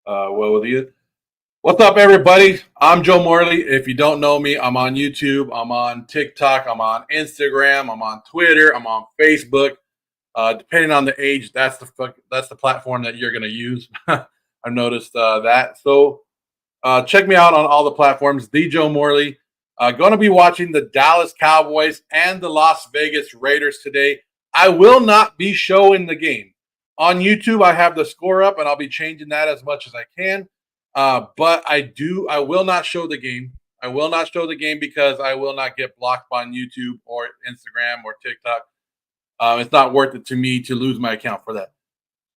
well with you. What's up, everybody? I'm Joe Morley. If you don't know me, I'm on YouTube, I'm on TikTok, I'm on Instagram, I'm on Twitter, I'm on Facebook. Depending on the age, that's the platform that you're going to use. I've noticed that. So check me out on all the platforms. The Joe Morley. Going to be watching the Dallas Cowboys and the Las Vegas Raiders today. I will not be showing the game on YouTube. I have the score up, and I'll be changing that as much as I can. But I will not show the game. I will not show the game because I will not get blocked on YouTube or Instagram or TikTok. It's not worth it to me to lose my account for that.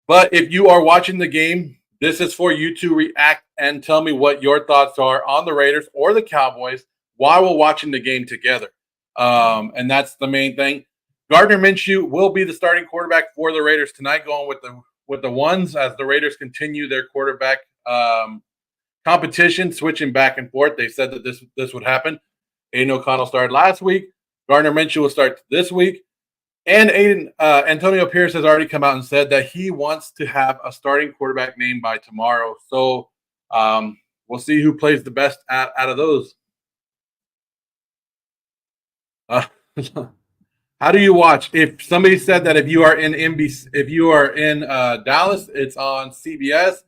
But if you are watching the game, this is for you to react and tell me what your thoughts are on the Raiders or the Cowboys while we're watching the game together. And that's the main thing. Gardner Minshew will be the starting quarterback for the Raiders tonight, going with the ones as the Raiders continue their quarterback competition, switching back and forth. They said that this would happen. Aiden O'Connell started last week. Gardner Minshew will start this week. And Aiden, Antonio Pierce has already come out and said that he wants to have a starting quarterback named by tomorrow. So we'll see who plays the best out of those. How do you watch? If somebody said that if you are in NBC, if you are in Dallas, it's on CBS.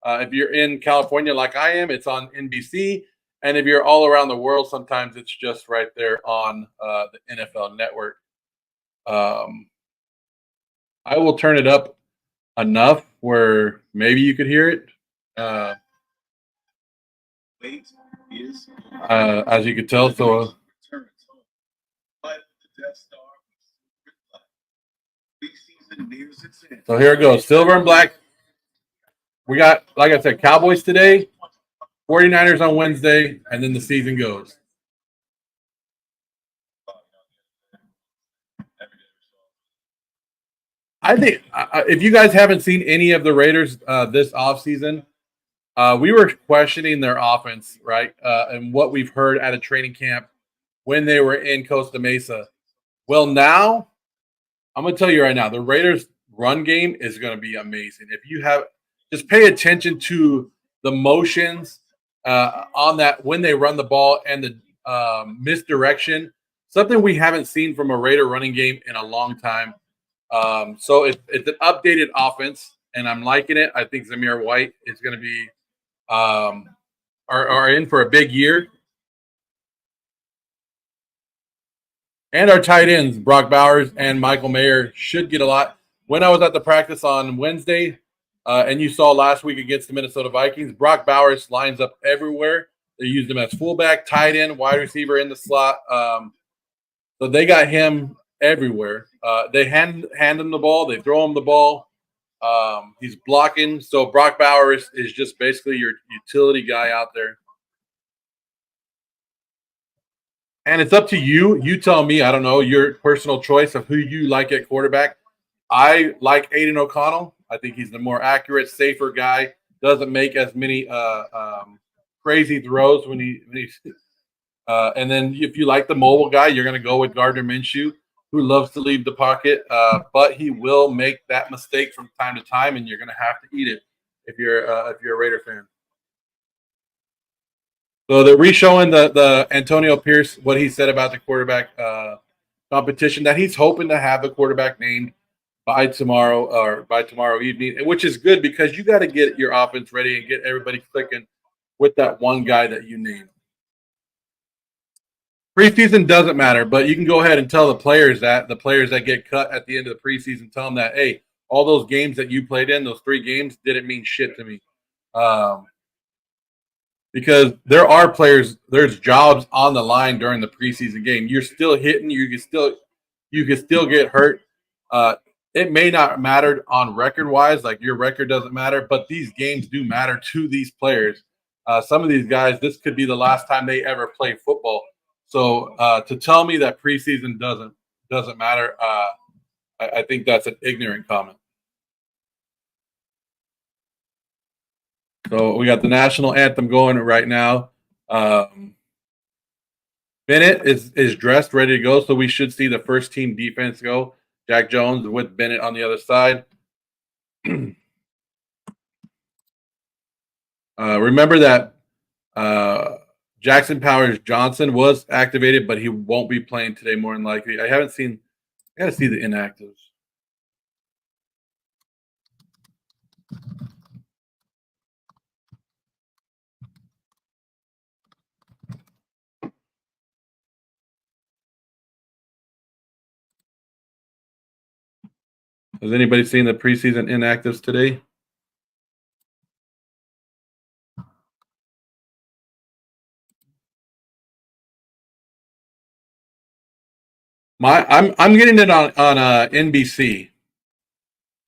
If you're in California like I am, it's on NBC. And if you're all around the world, sometimes it's just right there on the NFL Network. I will turn it up enough where maybe you could hear it. As you could tell, so here it goes. Silver and black. We got, like I said, Cowboys today, 49ers on Wednesday, and then the season goes. I think if you guys haven't seen any of the Raiders this offseason, we were questioning their offense, right? And what we've heard at a training camp when they were in Costa Mesa. Well, now, I'm going to tell you right now, the Raiders' run game is going to be amazing. If you have – just pay attention to the motions on that when they run the ball and the misdirection, something we haven't seen from a Raider running game in a long time. So it's an updated offense, and I'm liking it. I think Zamir White is going to be are in for a big year. And our tight ends, Brock Bowers and Michael Mayer, should get a lot. When I was at the practice on Wednesday, and you saw last week against the Minnesota Vikings, Brock Bowers lines up everywhere. They used him as fullback, tight end, wide receiver in the slot. So they got him everywhere. They hand him the ball. They throw him the ball. He's blocking. So Brock Bowers is just basically your utility guy out there. And it's up to you. You tell me. I don't know, your personal choice of who you like at quarterback. I like Aiden O'Connell. I think he's the more accurate, safer guy. Doesn't make as many crazy throws when he's and then if you like the mobile guy, you're going to go with Gardner Minshew, who loves to leave the pocket, but he will make that mistake from time to time, and you're going to have to eat it if you're a Raider fan. So they're re-showing the Antonio Pierce, what he said about the quarterback competition, that he's hoping to have the quarterback named by tomorrow evening, which is good because you got to get your offense ready and get everybody clicking with that one guy that you named. Preseason doesn't matter, but you can go ahead and tell the players that get cut at the end of the preseason, tell them that, hey, all those games that you played in, those 3 games, didn't mean shit to me. Because there are players, there's jobs on the line during the preseason game. You're still hitting, you can still get hurt. It may not matter on record-wise, like your record doesn't matter, but these games do matter to these players. Some of these guys, this could be the last time they ever play football. So to tell me that preseason doesn't matter, I think that's an ignorant comment. So we got the national anthem going right now. Bennett is dressed, ready to go, so we should see the first team defense go. Jack Jones with Bennett on the other side. Remember that Jackson Powers Johnson was activated, but he won't be playing today more than likely. I haven't seen. I got to see the inactives. Has anybody seen the preseason inactives today? I'm getting it on NBC.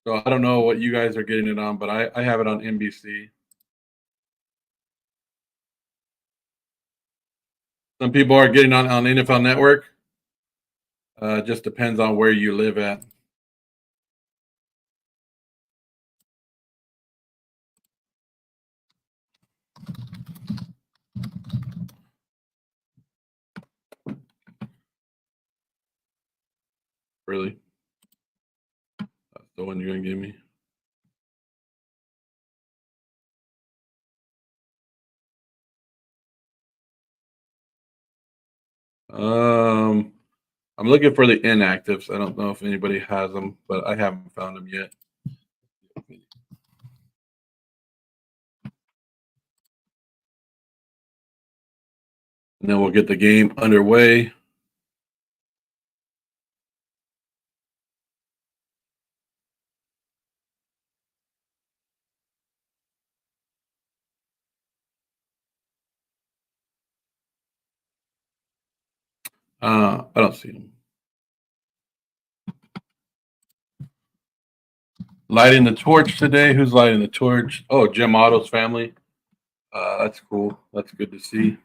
So I don't know what you guys are getting it on, but I have it on NBC. Some people are getting on NFL Network. Just depends on where you live at. Really? That's the one you're gonna give me. I'm looking for the inactives. I don't know if anybody has them, but I haven't found them yet. And then we'll get the game underway. I don't see them. Lighting the torch today. Who's lighting the torch? Oh, Jim Otto's family. That's cool. That's good to see.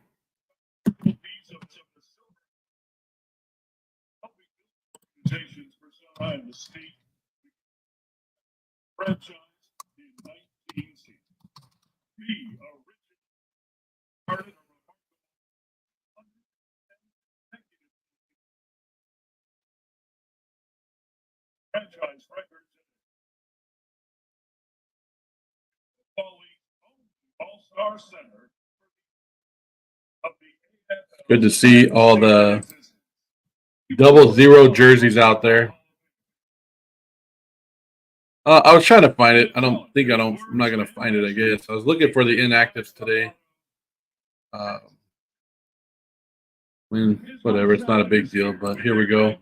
Good to see all the 00 jerseys out there. I was trying to find it. I'm not gonna find it. I guess I was looking for the inactives today. I mean, whatever. It's not a big deal. But here we go.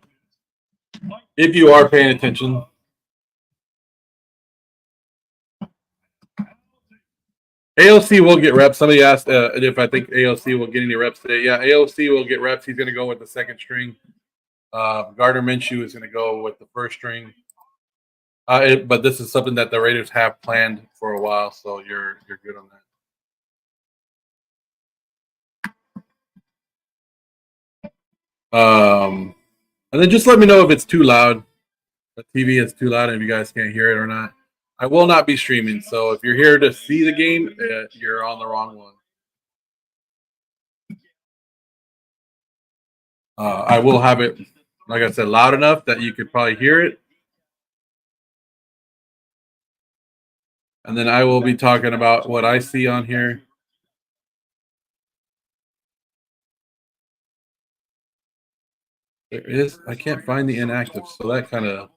If you are paying attention. AOC will get reps. Somebody asked if I think AOC will get any reps today. Yeah, AOC will get reps. He's going to go with the second string. Gardner MINSHEW is going to go with the first string. But this is something that the Raiders have planned for a while, so you're good on that. And then just let me know if it's too loud. The TV is too loud, and if you guys can't hear it or not. I will not be streaming, so if you're here to see the game, you're on the wrong one. I will have it, like I said, loud enough that you could probably hear it. And then I will be talking about what I see on here. There is, I can't find the inactive, so that kind of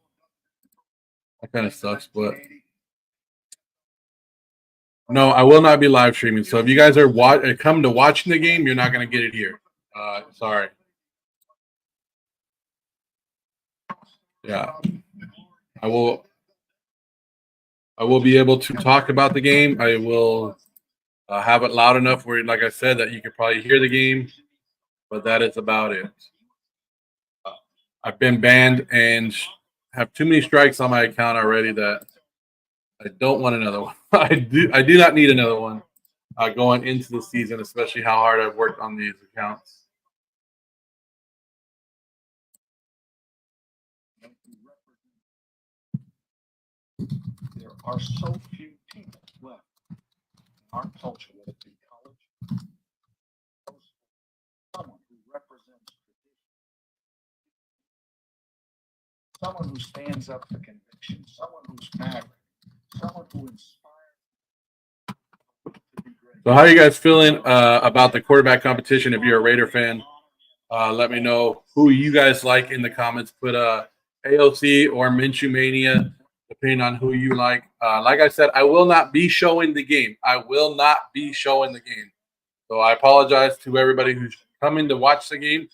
sucks. But no, I will not be live streaming. So if you guys are come to watching the game, you're not going to get it here. Sorry. Yeah, I will be able to talk about the game. I will have it loud enough where, like I said, that you can probably hear the game. But that is about it. I've been banned and have too many strikes on my account already that I don't want another one. I do not need another one going into the season, especially how hard I've worked on these accounts. There are so few people left in our culture, whether it be college, someone who represents tradition, someone who stands up for conviction, someone who's maverick, someone who inspires to be great. So how are you guys feeling about the quarterback competition? If you're a Raider fan, let me know who you guys like in the comments. Put AOC or Minshew Mania, depending on who you like. Like I said, I will not be showing the game. I will not be showing the game. So I apologize to everybody who's coming to watch the game.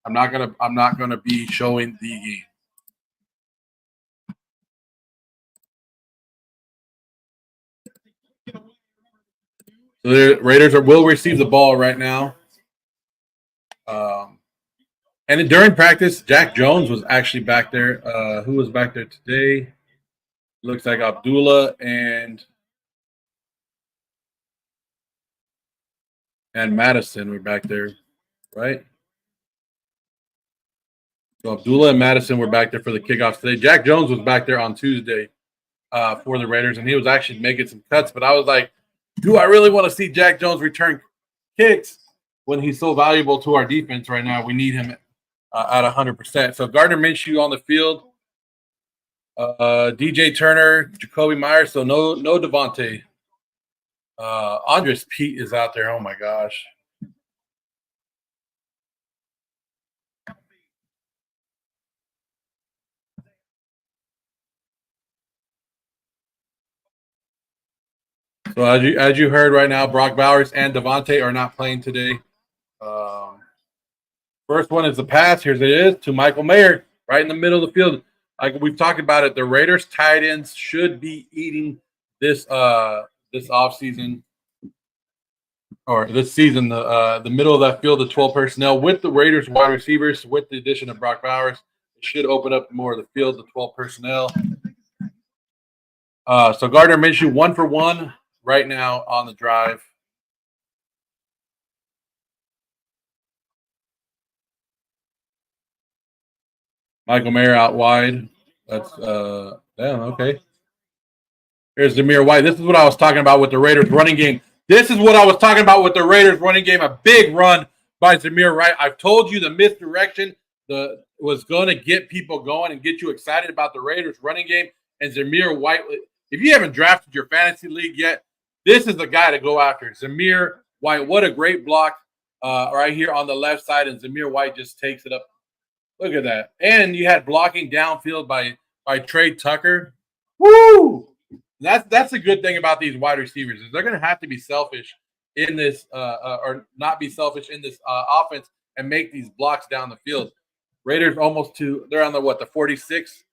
I'm not gonna be showing the game. So the Raiders will receive the ball right now. And during practice, Jack Jones was actually back there. Who was back there today? Looks like Abdullah and Madison were back there, right? So Abdullah and Madison were back there for the kickoffs today. Jack Jones was back there on Tuesday for the Raiders, and he was actually making some cuts. But I was like, do I really want to see Jack Jones return kicks when he's so valuable to our defense right now? We need him at 100%. So Gardner Minshew on the field. DJ Turner, Jacoby Myers. So no Devontae. Andres Pete is out there. Oh my gosh. So as you heard right now, Brock Bowers and Devontae are not playing today. First one is the pass. Here's it is to Michael Mayer, right in the middle of the field. Like we've talked about it, the Raiders tight ends should be eating this offseason or this season, the middle of that field, the 12 personnel with the Raiders wide receivers, with the addition of Brock Bowers, it should open up more of the field, the 12 personnel. So Gardner Minshew 1 for 1 right now on the drive. Michael Mayer out wide. That's damn, okay. Here's Zamir White. This is what I was talking about with the Raiders running game. This is what I was talking about with the Raiders running game. A big run by Zamir White. I've told you the misdirection was going to get people going and get you excited about the Raiders running game. And Zamir White, if you haven't drafted your fantasy league yet, this is the guy to go after. Zamir White, what a great block right here on the left side. And Zamir White just takes it up. Look at that. And you had blocking downfield by Trey Tucker. Woo! That's a good thing about these wide receivers is they're going to have to be selfish in this or not be selfish in this offense and make these blocks down the field. Raiders almost they're on the 46.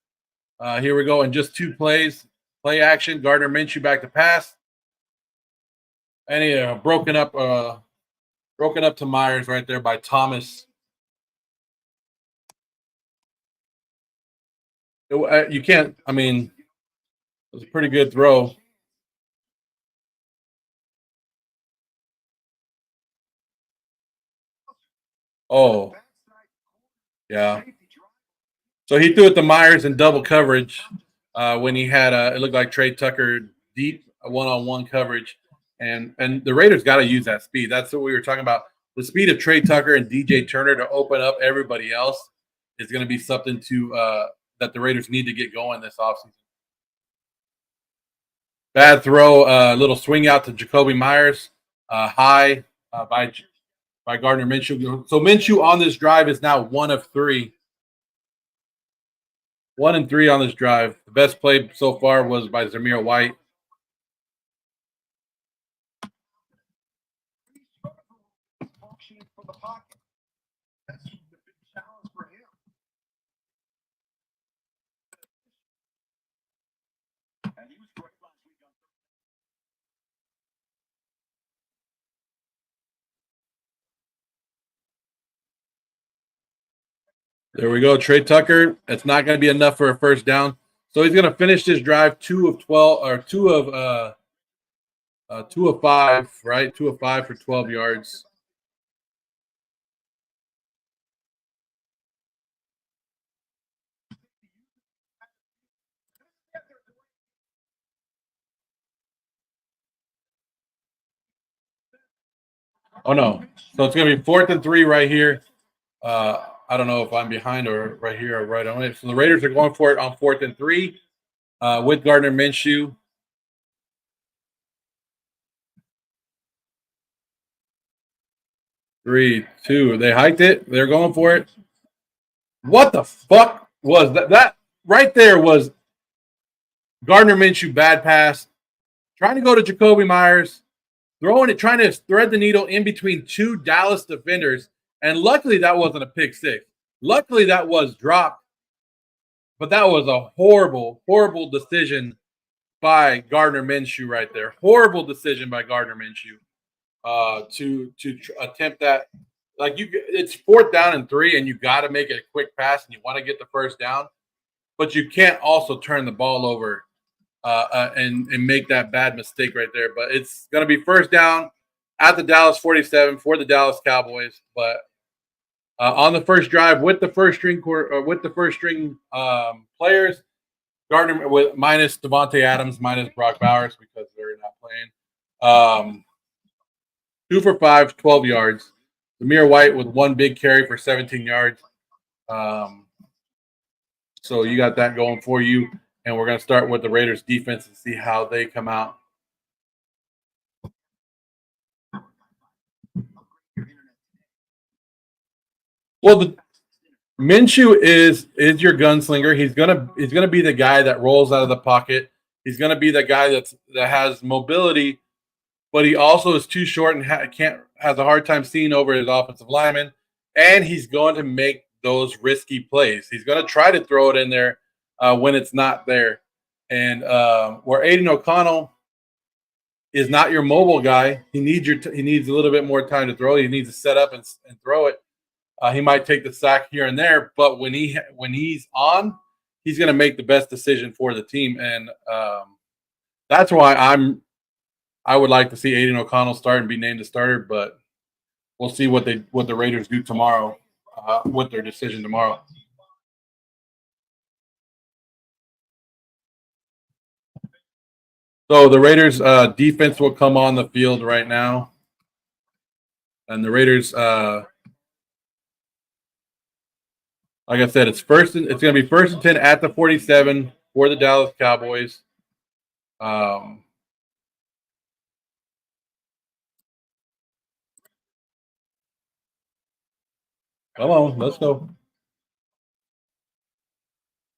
Here we go in just 2 plays. Play action. Gardner Minshew back to pass. And he broken up to Myers right there by Thomas. You can't. I mean, it was a pretty good throw. Oh, yeah. So he threw it to Myers in double coverage when he had it looked like Trey Tucker deep one-on-one coverage, and the Raiders got to use that speed. That's what we were talking about. The speed of Trey Tucker and DJ Turner to open up everybody else is going to be something that the Raiders need to get going this offseason. Bad throw, little swing out to Jacoby Myers, high by Gardner Minshew. So Minshew on this drive is now 1 of 3. 1 and 3 on this drive. The best play so far was by Zamir White. There we go. Trey Tucker. It's not going to be enough for a first down. So he's going to finish this drive 2 of 12 or 2 of 5, right? 2 of 5 for 12 yards. Oh no. So it's going to be 4th and 3 right here. I don't know if I'm behind or right here or right on it. So the Raiders are going for it on 4th and 3 with Gardner Minshew. 3, 2. They hiked it. They're going for it. What the fuck was that? That right there was Gardner Minshew bad pass, trying to go to Jacoby Myers, throwing it, trying to thread the needle in between two Dallas defenders. And luckily that wasn't a pick six. Luckily that was dropped. But that was a horrible, horrible decision by Gardner Minshew right there. Horrible decision by Gardner Minshew to attempt that. Like it's 4th down and 3, and you got to make it a quick pass, and you want to get the first down, but you can't also turn the ball over and make that bad mistake right there. But it's going to be first down at the Dallas 47 for the Dallas Cowboys. But on the first drive with the first string players, Gardner with minus Devontae Adams, minus Brock Bowers because they're not playing. 2 for 5, 12 yards. Zamir White with 1 big carry for 17 yards. So you got that going for you. And we're going to start with the Raiders defense and see how they come out. Well, Minshew is your gunslinger. He's gonna be the guy that rolls out of the pocket. He's gonna be the guy that has mobility, but he also is too short and has a hard time seeing over his offensive lineman. And he's going to make those risky plays. He's going to try to throw it in there when it's not there. And where Aiden O'Connell is not your mobile guy, he needs a little bit more time to throw. He needs to set up and throw it. He might take the sack here and there, but when he's on, he's going to make the best decision for the team, and that's why I would like to see Aiden O'Connell start and be named the starter. But we'll see what the Raiders do tomorrow with their decision tomorrow. So the Raiders defense will come on the field right now, and the Raiders. Like I said, it's going to be 1st and 10 at the 47 for the Dallas Cowboys. Come on, let's go.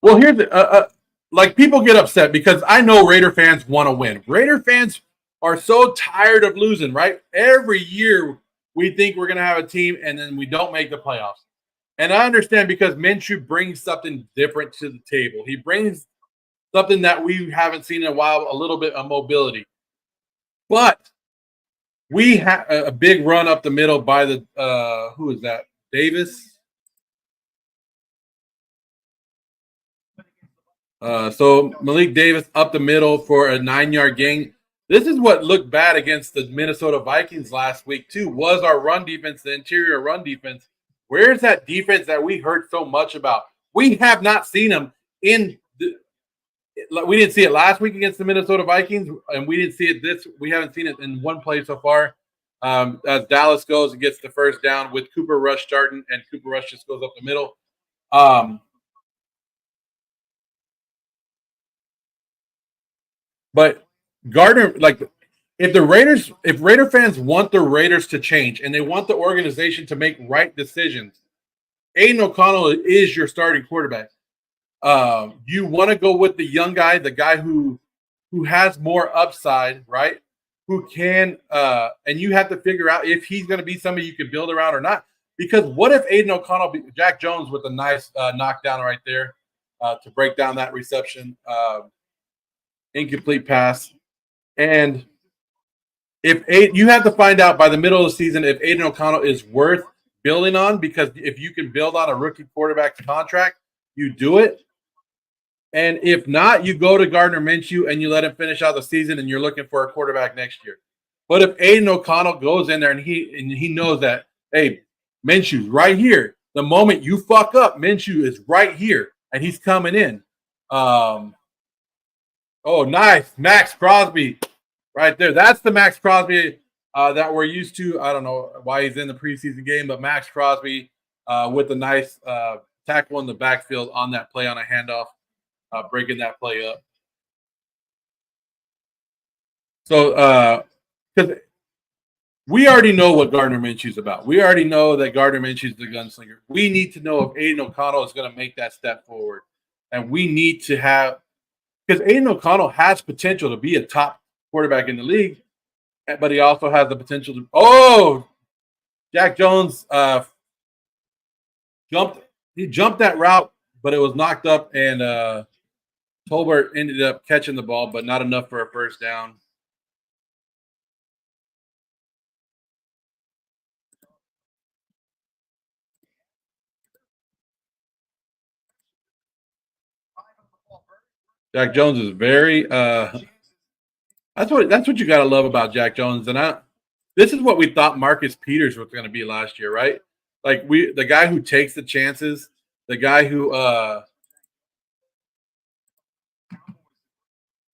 Well, here's like people get upset because I know Raider fans want to win. Raider fans are so tired of losing, right? Every year we think we're going to have a team and then we don't make the playoffs. And I understand because Minshew brings something different to the table. He brings something that we haven't seen in a while, a little bit of mobility. But we had a big run up the middle by the who is that? Davis. So Malik Davis up the middle for a 9-yard gain. This is what looked bad against the Minnesota Vikings last week too. Was our run defense, the interior run defense? Where's that defense that we heard so much about? We have not seen them in. We didn't see it last week against the Minnesota Vikings, and we didn't see it we haven't seen it in one play so far. As Dallas goes and gets the first down with Cooper Rush starting, and Cooper Rush just goes up the middle. But Gardner, like, if Raider fans want the Raiders to change and they want the organization to make right decisions, Aiden O'Connell is your starting quarterback. You want to go with the young guy, the guy who has more upside, right? Who can, and you have to figure out if he's going to be somebody you can build around or not. Because what if Aiden O'Connell, Jack Jones with a nice knockdown right there to break down that reception, incomplete pass, and you have to find out by the middle of the season if Aiden O'Connell is worth building on, because if you can build on a rookie quarterback's contract, you do it. And if not, you go to Gardner Minshew and you let him finish out the season and you're looking for a quarterback next year. But if Aiden O'Connell goes in there and he knows that, hey, Minshew's right here. The moment you fuck up, Minshew is right here and he's coming in. Oh, nice. Max Crosby right there. That's the Max Crosby that we're used to. I don't know why he's in the preseason game, but Max Crosby with a nice tackle in the backfield on that play on a handoff, breaking that play up. So, because We already know what Gardner Minshew's about. We already know that Gardner Minshew's the gunslinger. We need to know if Aiden O'Connell is going to make that step forward. And we need to have – because Aiden O'Connell has potential to be a top quarterback in the league, but he also has the potential to – oh, Jack Jones jumped that route, but it was knocked up, and Tolbert ended up catching the ball, but not enough for a first down. Jack Jones is very that's what you got to love about Jack Jones. And this is what we thought Marcus Peters was going to be last year, right? Like the guy who takes the chances, the guy who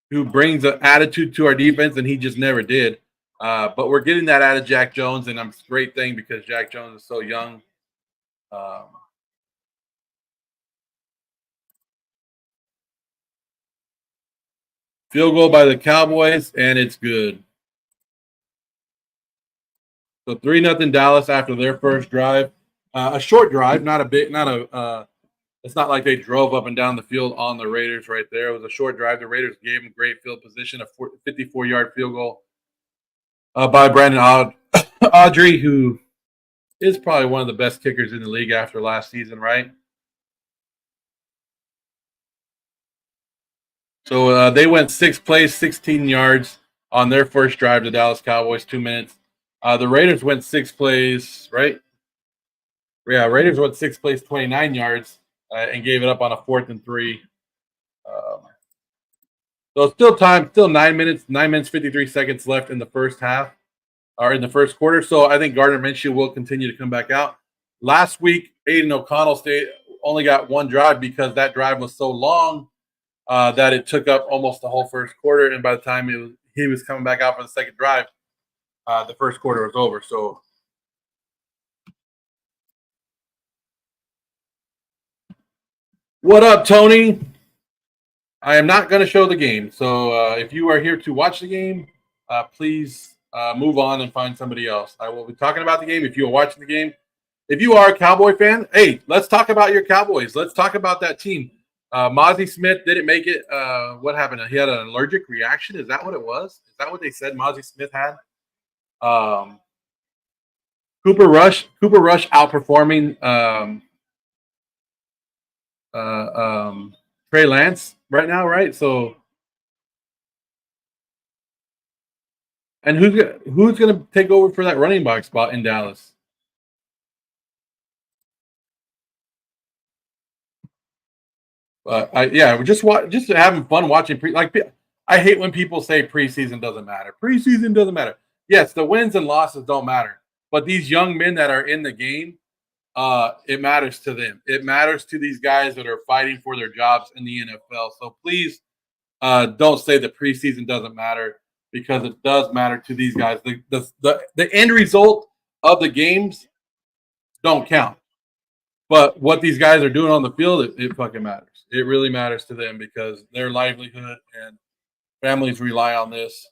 brings an attitude to our defense, and he just never did. But we're getting that out of Jack Jones, and it's a great thing because Jack Jones is so young. Field goal by the Cowboys, and it's good. So 3-0 Dallas after their first drive. A short drive, it's not like they drove up and down the field on the Raiders right there. It was a short drive. The Raiders gave them great field position, a 54-yard field goal by Brandon Audrey, who is probably one of the best kickers in the league after last season, right? So they went 6 plays, 16 yards on their first drive, the Dallas Cowboys, 2 minutes. The Raiders went 6 plays, right? Yeah, Raiders went 6 plays, 29 yards, and gave it up on a 4th and 3. So still 9 minutes, 53 seconds left in the first half, or in the first quarter. So I think Gardner Minshew will continue to come back out. Last week, Aiden O'Connell only got one drive because that drive was so long that it took up almost the whole first quarter. And by the time he was coming back out for the second drive, the first quarter was over. So what up, Tony? I am not going to show the game. So if you are here to watch the game, please move on and find somebody else. I will be talking about the game. If you are watching the game, if you are a Cowboy fan, hey, let's talk about your Cowboys. Let's talk about that team. Mozzie Smith didn't make it. What happened? He had an allergic reaction. Is that what it was? Is that what they said Mozzie Smith had? Cooper Rush outperforming Trey Lance right now, right? So, and who's going to take over for that running back spot in Dallas? We're just having fun watching. I hate when people say preseason doesn't matter. Preseason doesn't matter. Yes, the wins and losses don't matter, but these young men that are in the game, it matters to them. It matters to these guys that are fighting for their jobs in the NFL. So please don't say the preseason doesn't matter, because it does matter to these guys. The end result of the games don't count. But what these guys are doing on the field, it fucking matters. It really matters to them because their livelihood and families rely on this.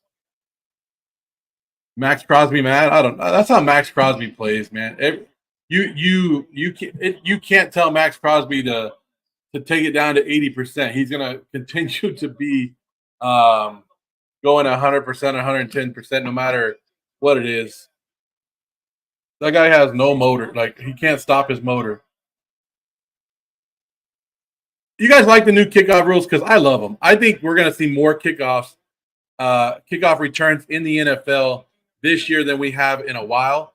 Max Crosby, man, I don't know. That's how Max Crosby plays, man. You can't tell Max Crosby to take it down to 80%. He's gonna continue to be going 100%, 110%, no matter what it is. That guy has no motor. Like, he can't stop his motor. You guys like the new kickoff rules? Because I love them. I think we're going to see more kickoff returns in the NFL this year than we have in a while.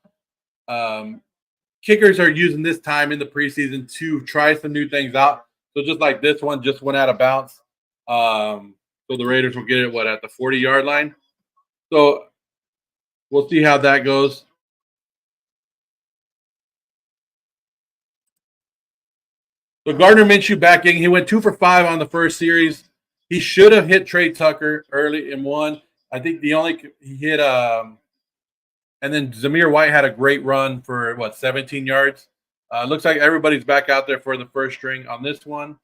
Kickers are using this time in the preseason to try some new things out. So just like this one just went out of bounds. So the Raiders will get it, at the 40-yard line? So we'll see how that goes. So Gardner Minshew back in. He went 2 for 5 on the first series. He should have hit Trey Tucker early in one. I think he hit and then Zamir White had a great run for 17 yards. Looks like everybody's back out there for the first string on this one.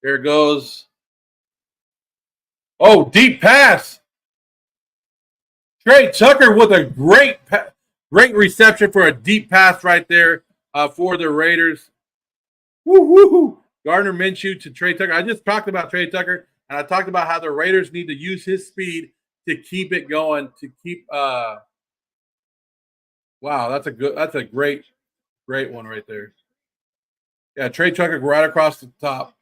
Here it goes. Oh, deep pass. Trey Tucker with a great pass. Great reception for a deep pass right there for the Raiders. Woo, woo, woo. Gardner Minshew to Trey Tucker. I just talked about Trey Tucker, and I talked about how the Raiders need to use his speed to keep it going, to keep wow, that's a great one right there. Yeah, Trey Tucker right across the top.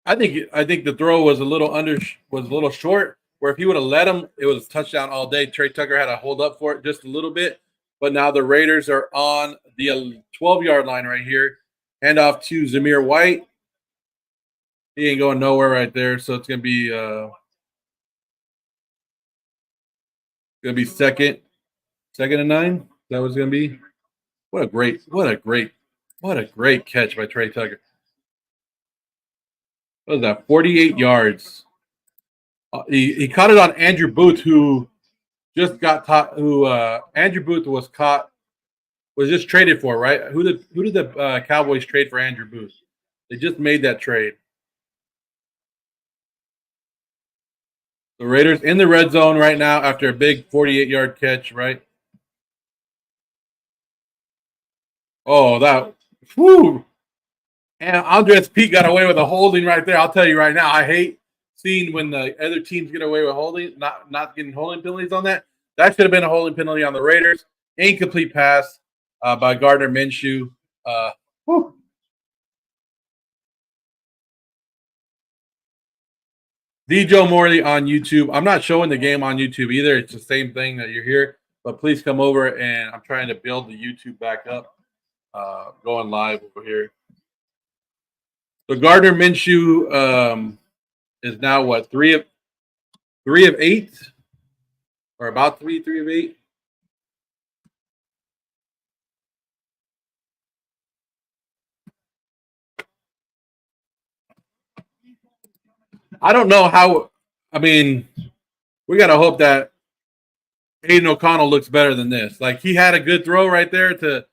I think the throw was a little short. Where if he would have let him, it was a touchdown all day. Trey Tucker had to hold up for it just a little bit, but now the Raiders are on the 12-yard line right here. Hand off to Zamir White. He ain't going nowhere right there, so it's gonna be second and 9. That was gonna be what a great catch by Trey Tucker. What was that? 48 yards. He caught it on Andrew Booth, who just got caught. Andrew Booth was just traded for, right? Who did the Cowboys trade for Andrew Booth? They just made that trade. The Raiders in the red zone right now after a big 48-yard catch, right? Oh, that whew. And Andres Pete got away with a holding right there. I'll tell you right now, I hate seeing when the other teams get away with holding, not getting holding penalties on that. That should have been a holding penalty on the Raiders. Incomplete pass by Gardner Minshew. Joe Morley on YouTube. I'm not showing the game on YouTube either. It's the same thing that you're here. But please come over, and I'm trying to build the YouTube back up. Going live over here. So Gardner Minshew is now what, 3 of 8, or about 3 of 8. I don't know how. I mean, we got to hope that Aiden O'Connell looks better than this. Like, he had a good throw right there to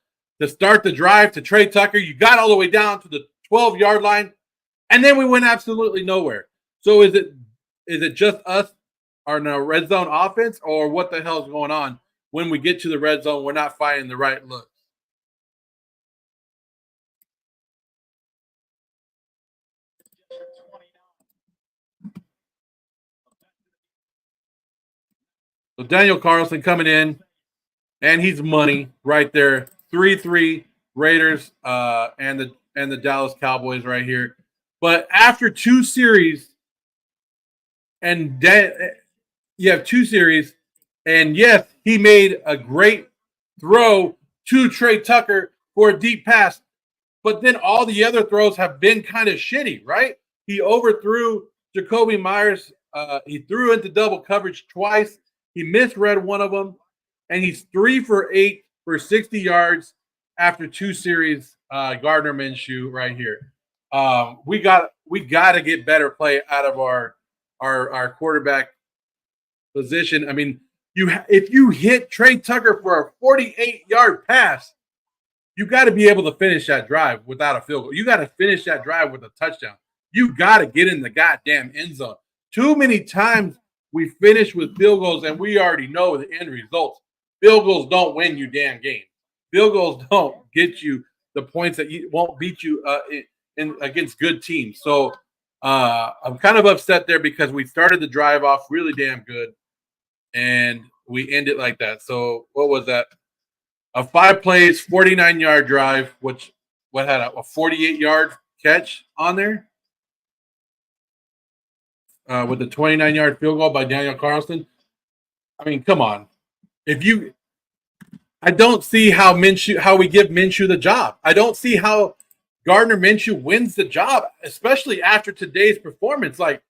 start the drive to Trey Tucker. You got all the way down to the 12-yard line, and then we went absolutely nowhere. So is it just us on our red zone offense, or what the hell is going on? When we get to the red zone, we're not finding the right look. So Daniel Carlson coming in, and he's money right there. 3-3 Raiders and the Dallas Cowboys right here. But after 2 series, and you have 2 series, and yes, he made a great throw to Trey Tucker for a deep pass. But then all the other throws have been kind of shitty, right? He overthrew Jacoby Myers. He threw into double coverage twice. He misread one of them, and he's 3 for 8 for 60 yards after 2 series. Gardner Minshew right here. We got to get better play out of our quarterback position. I mean, if you hit Trey Tucker for a 48-yard pass, you got to be able to finish that drive without a field goal. You got to finish that drive with a touchdown. You got to get in the goddamn end zone. Too many times we finish with field goals, and we already know the end results. Field goals don't win you damn games. Field goals don't get you the points that won't beat you against good teams. So I'm kind of upset there because we started the drive off really damn good, and we end it like that. So what was that? A 5 plays, 49-yard drive, which had a 48-yard catch on there with a 29-yard field goal by Daniel Carlson. I mean, come on. I don't see how we give Minshew the job. I don't see how Gardner Minshew wins the job, especially after today's performance. Like,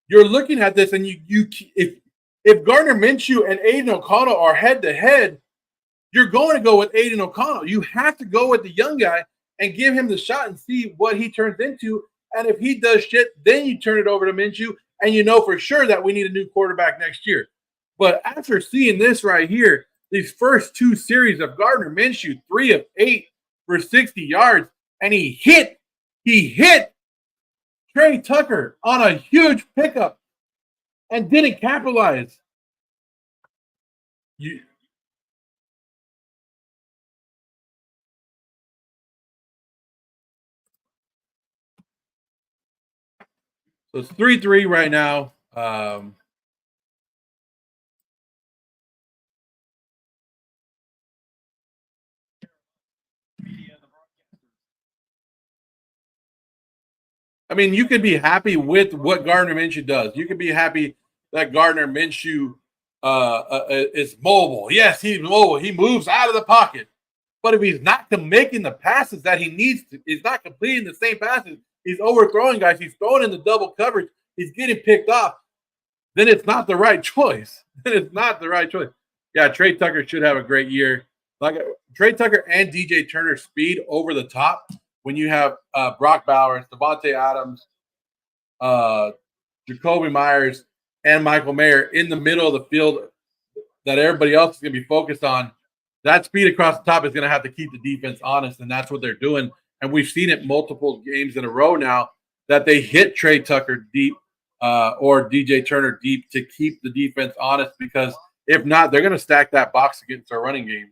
you're looking at this, and if Gardner Minshew and Aiden O'Connell are head to head, you're going to go with Aiden O'Connell. You have to go with the young guy and give him the shot and see what he turns into. And if he does shit, then you turn it over to Minshew, and you know for sure that we need a new quarterback next year. But after seeing this right here, these first 2 series of Gardner Minshew, 3 of 8 for 60 yards, and he hit Trey Tucker on a huge pickup and didn't capitalize. So it's 3-3 right now. I mean, you could be happy with what Gardner Minshew does. You could be happy that Gardner Minshew is mobile. Yes, he's mobile. He moves out of the pocket. But if he's not making the passes that he needs to, he's not completing the same passes. He's overthrowing guys. He's throwing in the double coverage. He's getting picked off. Then it's not the right choice. Then it's not the right choice. Yeah, Trey Tucker should have a great year. Like Trey Tucker and DJ Turner's speed over the top. When you have Brock Bowers, Devontae Adams, Jacoby Myers, and Michael Mayer in the middle of the field that everybody else is going to be focused on, that speed across the top is going to have to keep the defense honest, and that's what they're doing. And we've seen it multiple games in a row now that they hit Trey Tucker deep or DJ Turner deep to keep the defense honest, because if not, they're going to stack that box against our running game.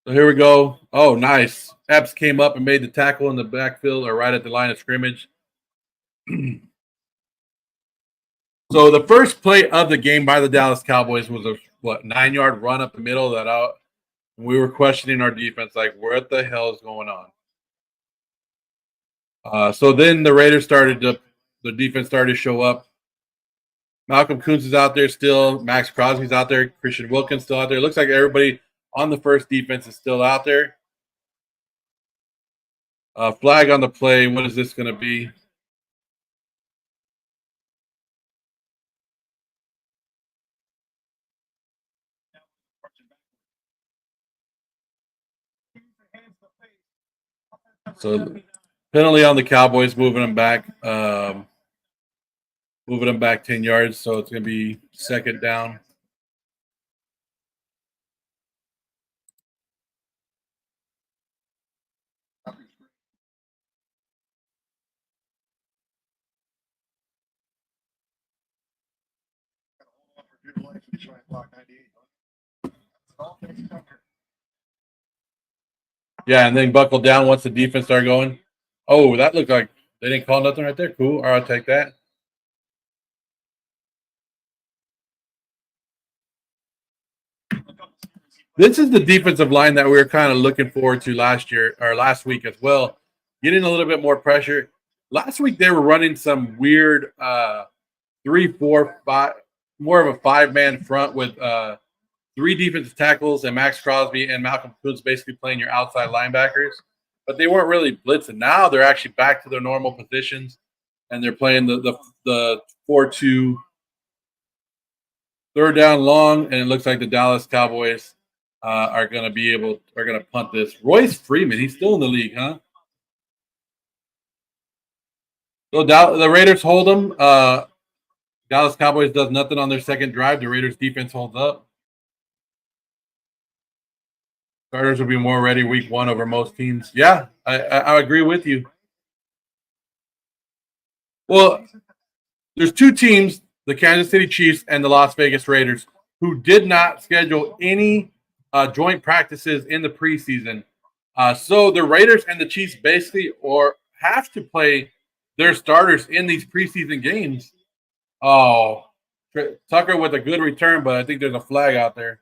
So here we go. Oh, nice. Epps came up and made the tackle in the backfield or right at the line of scrimmage. So the first play of the game by the Dallas Cowboys was a 9-yard run up the middle that out. We were questioning our defense, like, what the hell is going on? So then the Raiders the defense started to show up. Malcolm Koonce is out there still. Max Crosby's out there. Christian Wilkins still out there. It looks like everybody on the first defense is still out there. Flag on the play. What is this going to be? So penalty on the Cowboys, moving them back. Moving them back 10 yards, so it's going to be second down. Yeah, and then buckle down once the defense started going. Oh, that looked like they didn't call nothing right there. Cool. All right, I'll take that. This is the defensive line that we were kind of looking forward to last week as well. Getting a little bit more pressure. Last week they were running some weird 3-4-5, more of a 5-man front with 3 defensive tackles and Max Crosby and Malcolm Koonce basically playing your outside linebackers. But they weren't really blitzing. Now they're actually back to their normal positions, and they're playing the 4-2 third down long, and it looks like the Dallas Cowboys are going to punt this. Royce Freeman, he's still in the league, huh? So the Raiders hold them. Dallas Cowboys does nothing on their second drive. The Raiders defense holds up. Starters will be more ready week 1 over most teams. Yeah, I agree with you. Well, there's 2 teams, the Kansas City Chiefs and the Las Vegas Raiders, who did not schedule any joint practices in the preseason. So the Raiders and the Chiefs basically have to play their starters in these preseason games. Oh, Tucker with a good return, but I think there's a flag out there.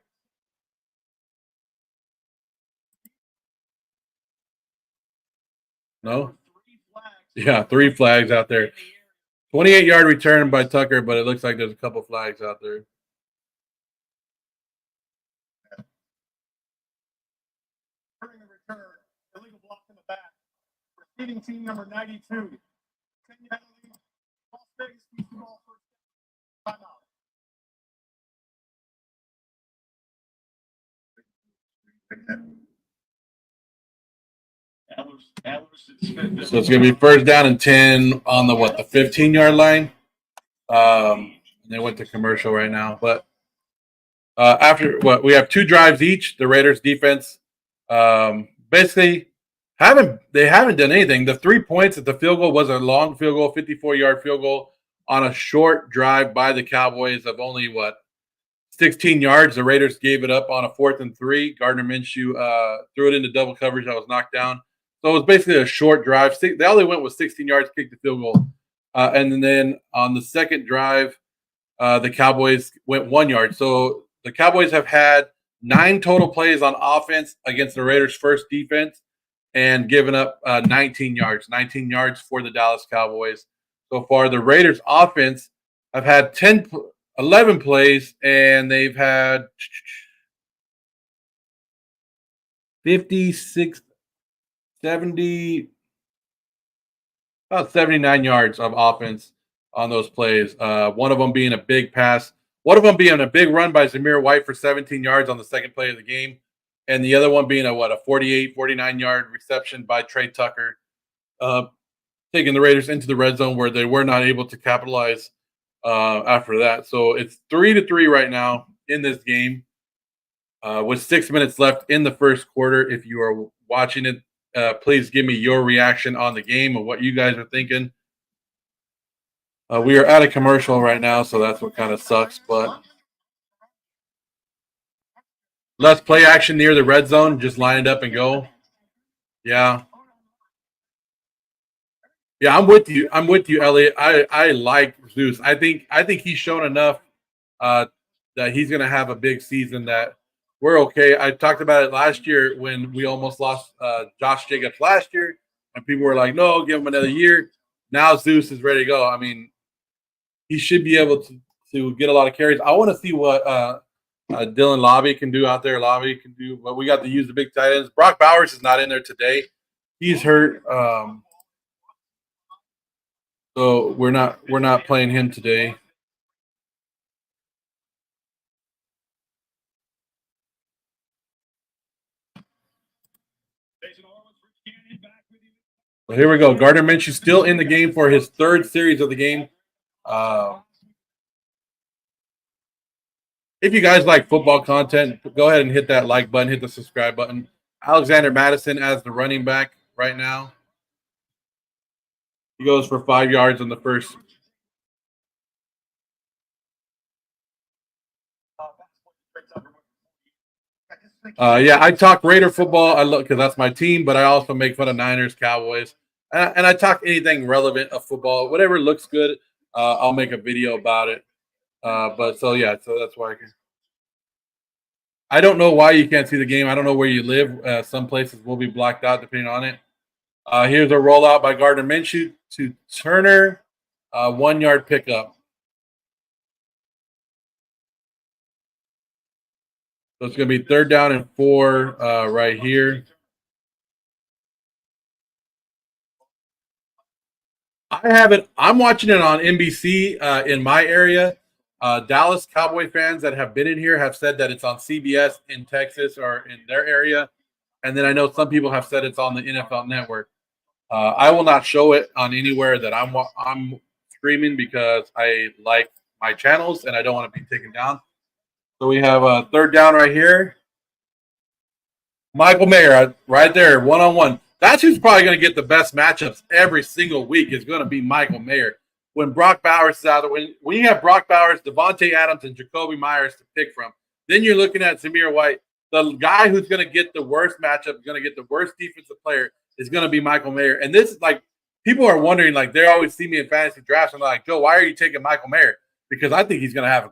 No? Yeah, 3 flags out there. 28-yard return by Tucker, but it looks like there's a couple flags out there. Illegal block in the back. Receiving team number 92. So it's going to be first down and 10 on the 15-yard line. They went to commercial right now, but after we have 2 drives each. The Raiders defense basically haven't done anything. The 3 points at the field goal was a long field goal, 54-yard field goal on a short drive by the Cowboys of only 16 yards. The Raiders gave it up on a 4th and 3. Gardner Minshew threw it into double coverage. That was knocked down. So it was basically a short drive. They only went with 16 yards, kicked the field goal. And then on the second drive, the Cowboys went 1 yard. So the Cowboys have had 9 total plays on offense against the Raiders' first defense and given up 19 yards. 19 yards for the Dallas Cowboys so far. The Raiders' offense have had 11 plays, and they've had 56, 70, about 79 yards of offense on those plays. One of them being a big pass. One of them being a big run by Zamir White for 17 yards on the second play of the game. And the other one being a 48, 49-yard reception by Trey Tucker, taking the Raiders into the red zone where they were not able to capitalize after that. So it's 3-3 right now in this game with 6 minutes left in the first quarter. If you are watching it, please give me your reaction on the game and what you guys are thinking. We are at a commercial right now, so that's what kind of sucks. But let's play action near the red zone. Just line it up and go. Yeah. Yeah, I'm with you. I'm with you, Elliot. I like Zeus. I think he's shown enough that he's going to have a big season that we're okay. I talked about it last year when we almost lost Josh Jacobs last year, and people were like, no, give him another year. Now Zeus is ready to go. I mean, he should be able to get a lot of carries. I want to see what Dylan Lobby can do out there. Lobby can do what we got to use the big tight ends. Brock Bowers is not in there today. He's hurt. So we're not playing him today. So here we go. Gardner Minshew still in the game for his third series of the game. If you guys like football content, go ahead and hit that like button, hit the subscribe button. Alexander Madison as the running back right now. He goes for 5 yards on the first. Yeah, I talk Raider football. I look because that's my team, but I also make fun of Niners, Cowboys, and I talk anything relevant of football. Whatever looks good, I'll make a video about it. But so that's why I don't know why you can't see the game. I don't know where you live. Some places will be blacked out depending on it. Here's a rollout by Gardner Minshew to Turner, 1 yard pickup. So it's going to be 3rd down and 4 right here. I have it. I'm watching it on NBC in my area. Dallas Cowboy fans that have been in here have said that it's on CBS in Texas or in their area. And then I know some people have said it's on the NFL Network. I will not show it on anywhere that I'm streaming because I like my channels and I don't want to be taken down. So we have a 3rd down right here. Michael Mayer right there, one-on-one. That's who's probably going to get the best matchups every single week is going to be Michael Mayer. When Brock Bowers is out there, when you have Brock Bowers, Devontae Adams, and Jacoby Myers to pick from, then you're looking at Zamir White. The guy who's going to get the worst matchup, going to get the worst defensive player is going to be Michael Mayer. And this is like, people are wondering, like, they always see me in fantasy drafts and they're like, Joe, why are you taking Michael Mayer? Because I think he's going to have a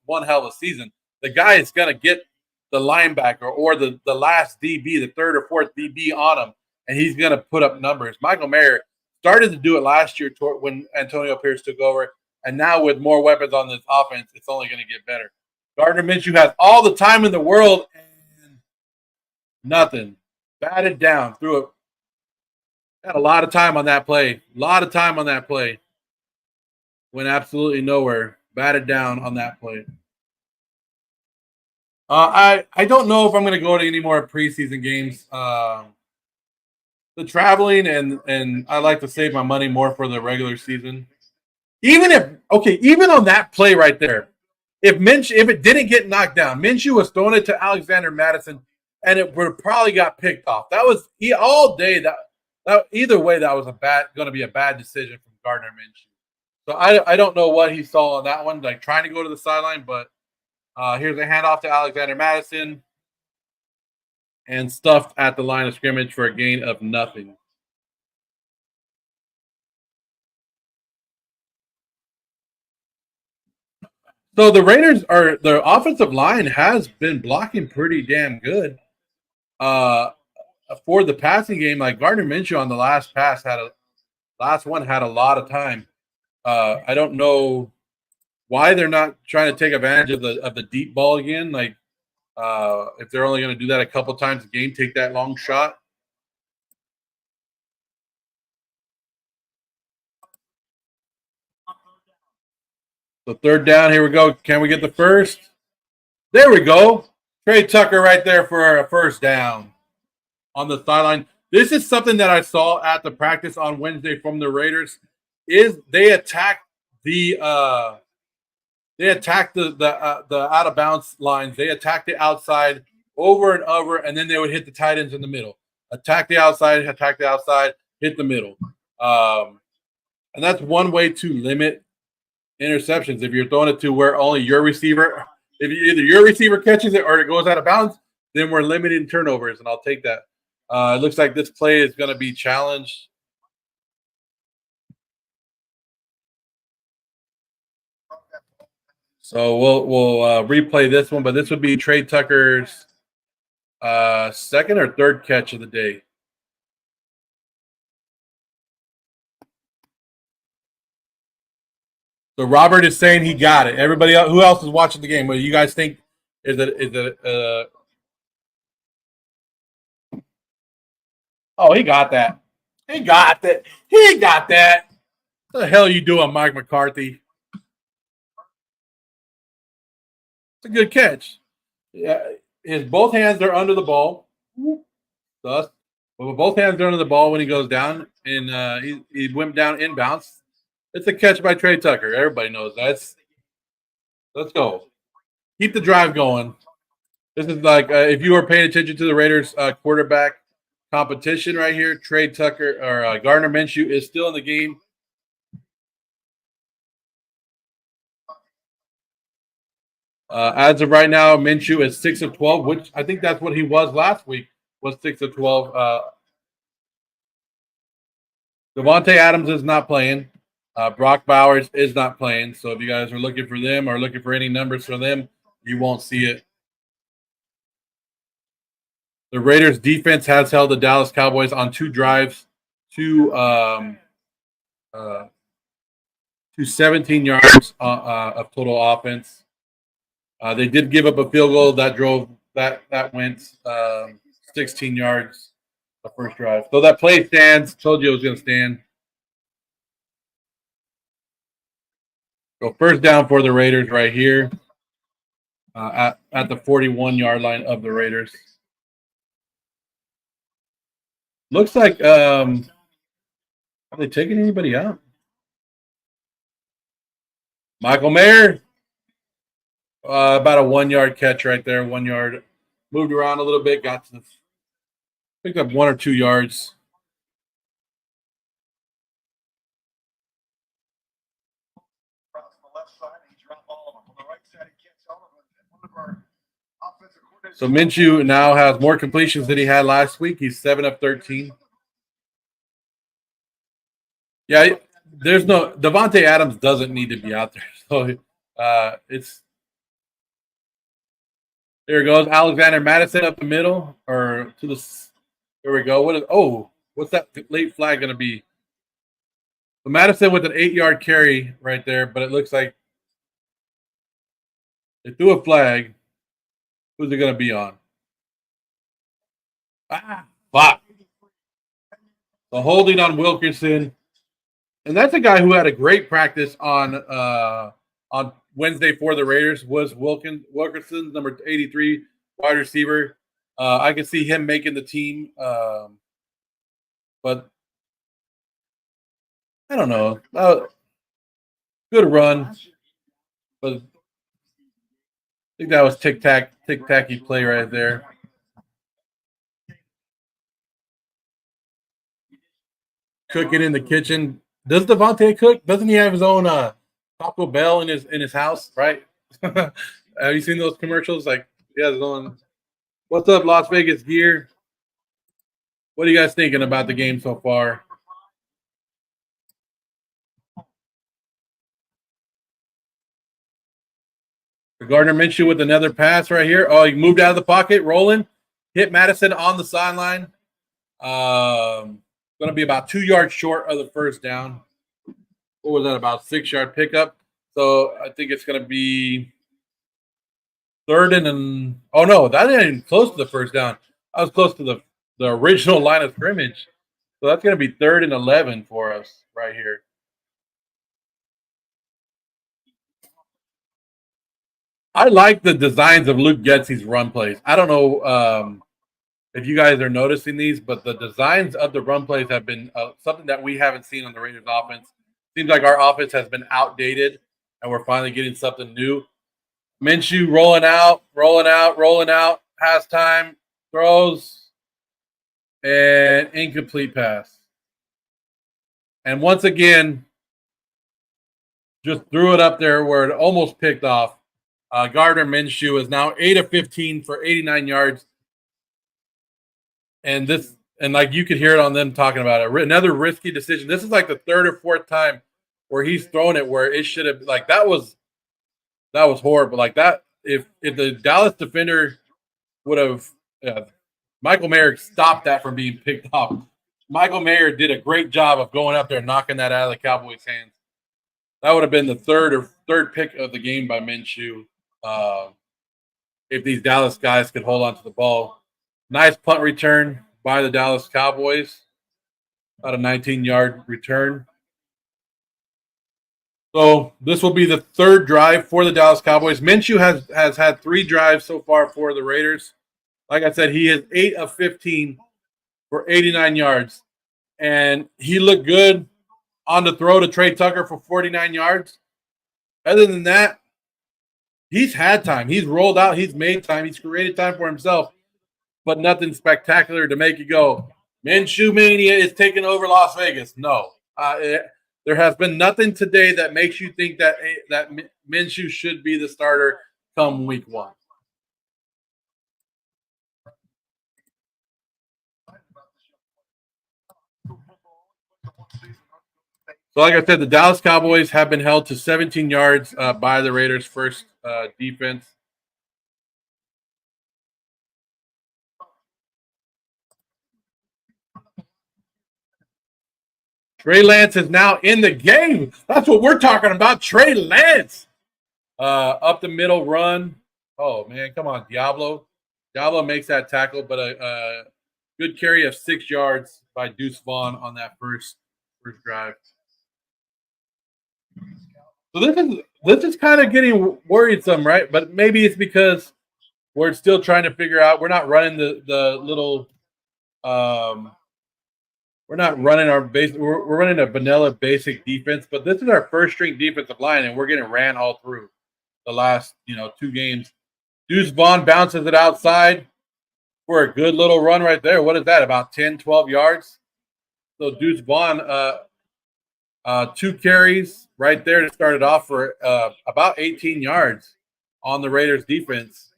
one hell of a season. The guy is going to get the linebacker or the last DB, the 3rd or 4th DB on him, and he's going to put up numbers. Michael Mayer started to do it last year when Antonio Pierce took over, and now with more weapons on this offense, it's only going to get better. Gardner Minshew has all the time in the world and nothing. Batted down, threw it. Had a lot of time on that play. Went absolutely nowhere. Batted down on that play. I don't know if I'm going to go to any more preseason games. The traveling and I like to save my money more for the regular season. Even on that play right there, if it didn't get knocked down, Minshew was throwing it to Alexander Madison, and it would have probably got picked off. That was all day. That either way, that was going to be a bad decision from Gardner Minshew. So I don't know what he saw on that one, like trying to go to the sideline, but Here's a handoff to Alexander Madison. And stuffed at the line of scrimmage for a gain of nothing. So the Raiders are the offensive line has been blocking pretty damn good. For the passing game, like Gardner Minshew on the last one had a lot of time. I don't know why they're not trying to take advantage of the deep ball again. Like if they're only going to do that a couple times a game, take that long shot. So third down, here we go. Can we get the first? There we go. Trey Tucker right there for a first down on the sideline. This is something that I saw at the practice on Wednesday from the Raiders. Is they attack the out of bounds lines. They attack the outside over and over, and then they would hit the tight ends in the middle. Attack the outside, hit the middle. And that's one way to limit interceptions. If you're throwing it to where only your receiver, if either your receiver catches it or it goes out of bounds, then we're limiting turnovers, and I'll take that. It looks like this play is going to be challenged. So we'll replay this one, but this would be Trey Tucker's second or third catch of the day. So Robert is saying he got it. Everybody else, who else is watching the game? What do you guys think? Is it? Oh, he got that. He got that. He got that. What the hell are you doing, Mike McCarthy? It's a good catch. Yeah, his both hands are under the ball. Thus, but both hands are under the ball when he goes down, and he went down inbounds. It's a catch by Trey Tucker. Everybody knows that. Let's go. Keep the drive going. This is like if you were paying attention to the Raiders quarterback competition right here, Trey Tucker or Gardner Minshew is still in the game. As of right now, Minshew is 6 of 12, which I think that's what he was last week, was 6 of 12. Devontae Adams is not playing. Brock Bowers is not playing. So if you guys are looking for them or looking for any numbers for them, you won't see it. The Raiders defense has held the Dallas Cowboys on 2 drives to 17 yards of total offense. They did give up a field goal that went 16 yards the first drive. So that play stands. Told you it was going to stand. So first down for the Raiders right here at the 41-yard line of the Raiders. Looks like are they taking anybody out? Michael Mayer, about a 1-yard catch right there. 1 yard, moved around a little bit, picked up 1 or 2 yards. So Minshew now has more completions than he had last week. He's 7 of 13. Yeah, there's no Devontae Adams doesn't need to be out there. So it's there it goes. Alexander Madison up the middle or to the there we go. What's that late flag going to be? So Madison with an 8-yard carry right there, but it looks like they threw a flag. Who's it going to be on? Fuck. The holding on Wilkerson. And that's a guy who had a great practice on Wednesday for the Raiders was Wilkerson, number 83, wide receiver. I could see him making the team. But I don't know. Good run. But I think that was tic-tacky play right there. Cooking in the kitchen. Does Devontae cook? Doesn't he have his own Taco Bell in his house, right? Have you seen those commercials? Like, yeah, going, what's up, Las Vegas gear? What are you guys thinking about the game so far? Gardner Minshew with another pass right here. Oh, he moved out of the pocket, rolling, hit Madison on the sideline. Going to be about 2 yards short of the first down. What was that? About 6-yard pickup. So I think it's going to be third and oh no, that ain't even close to the first down. I was close to the original line of scrimmage. So that's going to be 3rd and 11 for us right here. I like the designs of Luke Getsy's run plays. I don't know if you guys are noticing these, but the designs of the run plays have been something that we haven't seen on the Raiders offense. Seems like our offense has been outdated, and we're finally getting something new. Minshew rolling out, pass time, throws, and incomplete pass. And once again, just threw it up there where it almost picked off. Gardner Minshew is now 8 of 15 for 89 yards. And like you could hear it on them talking about it. Another risky decision. This is like the 3rd or 4th time where he's thrown it where it should have, like, that was horrible. Like that, if the Dallas defender would have, Michael Mayer stopped that from being picked off. Michael Mayer did a great job of going up there and knocking that out of the Cowboys' hands. That would have been the third pick of the game by Minshew. If these Dallas guys could hold on to the ball. Nice punt return by the Dallas Cowboys. About a 19-yard return. So this will be the 3rd drive for the Dallas Cowboys. Minshew has had 3 drives so far for the Raiders. Like I said, he is 8 of 15 for 89 yards. And he looked good on the throw to Trey Tucker for 49 yards. Other than that, he's had time. He's rolled out. He's made time. He's created time for himself. But nothing spectacular to make you go, Minshew Mania is taking over Las Vegas. No. There has been nothing today that makes you think that Minshew should be the starter come week 1. So, like I said, the Dallas Cowboys have been held to 17 yards by the Raiders' first defense. Trey Lance is now in the game. That's what we're talking about. Trey Lance. Up the middle run. Oh, man, come on, Diablo. Diablo makes that tackle, but a good carry of 6 yards by Deuce Vaughn on that first drive. So this is kind of getting worrisome, right? But maybe it's because we're still trying to figure out. We're not running the little. We're not running our base. We're running a vanilla basic defense, but this is our first string defensive line, and we're getting ran all through the last 2 games. Deuce Vaughn bounces it outside for a good little run right there. What is that? About 10, 12 yards. So Deuce Vaughn, 2 carries right there to start it off for about 18 yards on the Raiders defense.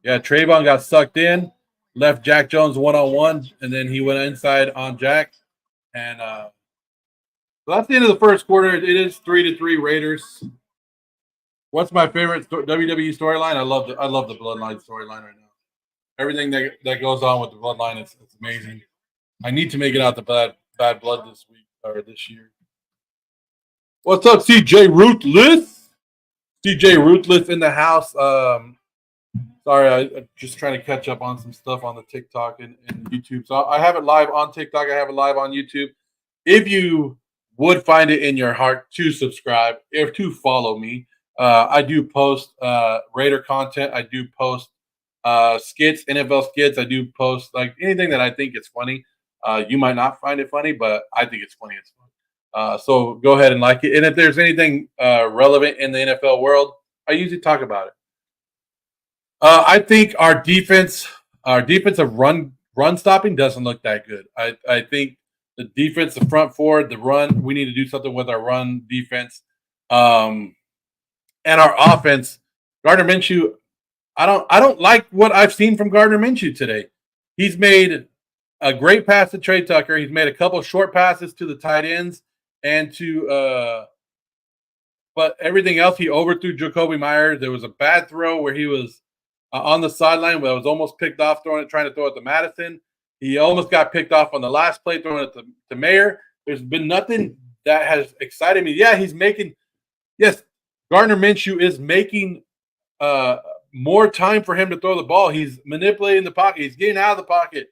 Yeah, Trayvon got sucked in, left Jack Jones one-on-one, and then he went inside on Jack. And so that's the end of the first quarter. It is 3-3 Raiders. What's my favorite WWE storyline? I love the Bloodline storyline right now. Everything that goes on with the Bloodline is amazing. I need to make it out the bad blood this week or this year. What's up, CJ Ruthless? CJ Ruthless in the house. Sorry, I'm just trying to catch up on some stuff on the TikTok and YouTube. So I have it live on TikTok. I have it live on YouTube. If you would find it in your heart to subscribe, or to follow me, I do post Raider content. I do post skits, NFL skits. I do post like anything that I think is funny. You might not find it funny, but I think it's funny. It's fun. So go ahead and like it. And if there's anything relevant in the NFL world, I usually talk about it. I think our defensive run stopping doesn't look that good. I think the defense, the front four, the run. We need to do something with our run defense, and our offense. Gardner Minshew. I don't like what I've seen from Gardner Minshew today. He's made a great pass to Trey Tucker. He's made a couple short passes to the tight ends and to but everything else he overthrew Jacoby Myers. There was a bad throw where he was on the sideline, but it was almost picked off trying to throw it to Madison. He almost got picked off on the last play throwing it to Mayer. There's been nothing that has excited me. Yeah, he's making yes, Gardner Minshew is making more time for him to throw the ball. He's manipulating the pocket. He's getting out of the pocket,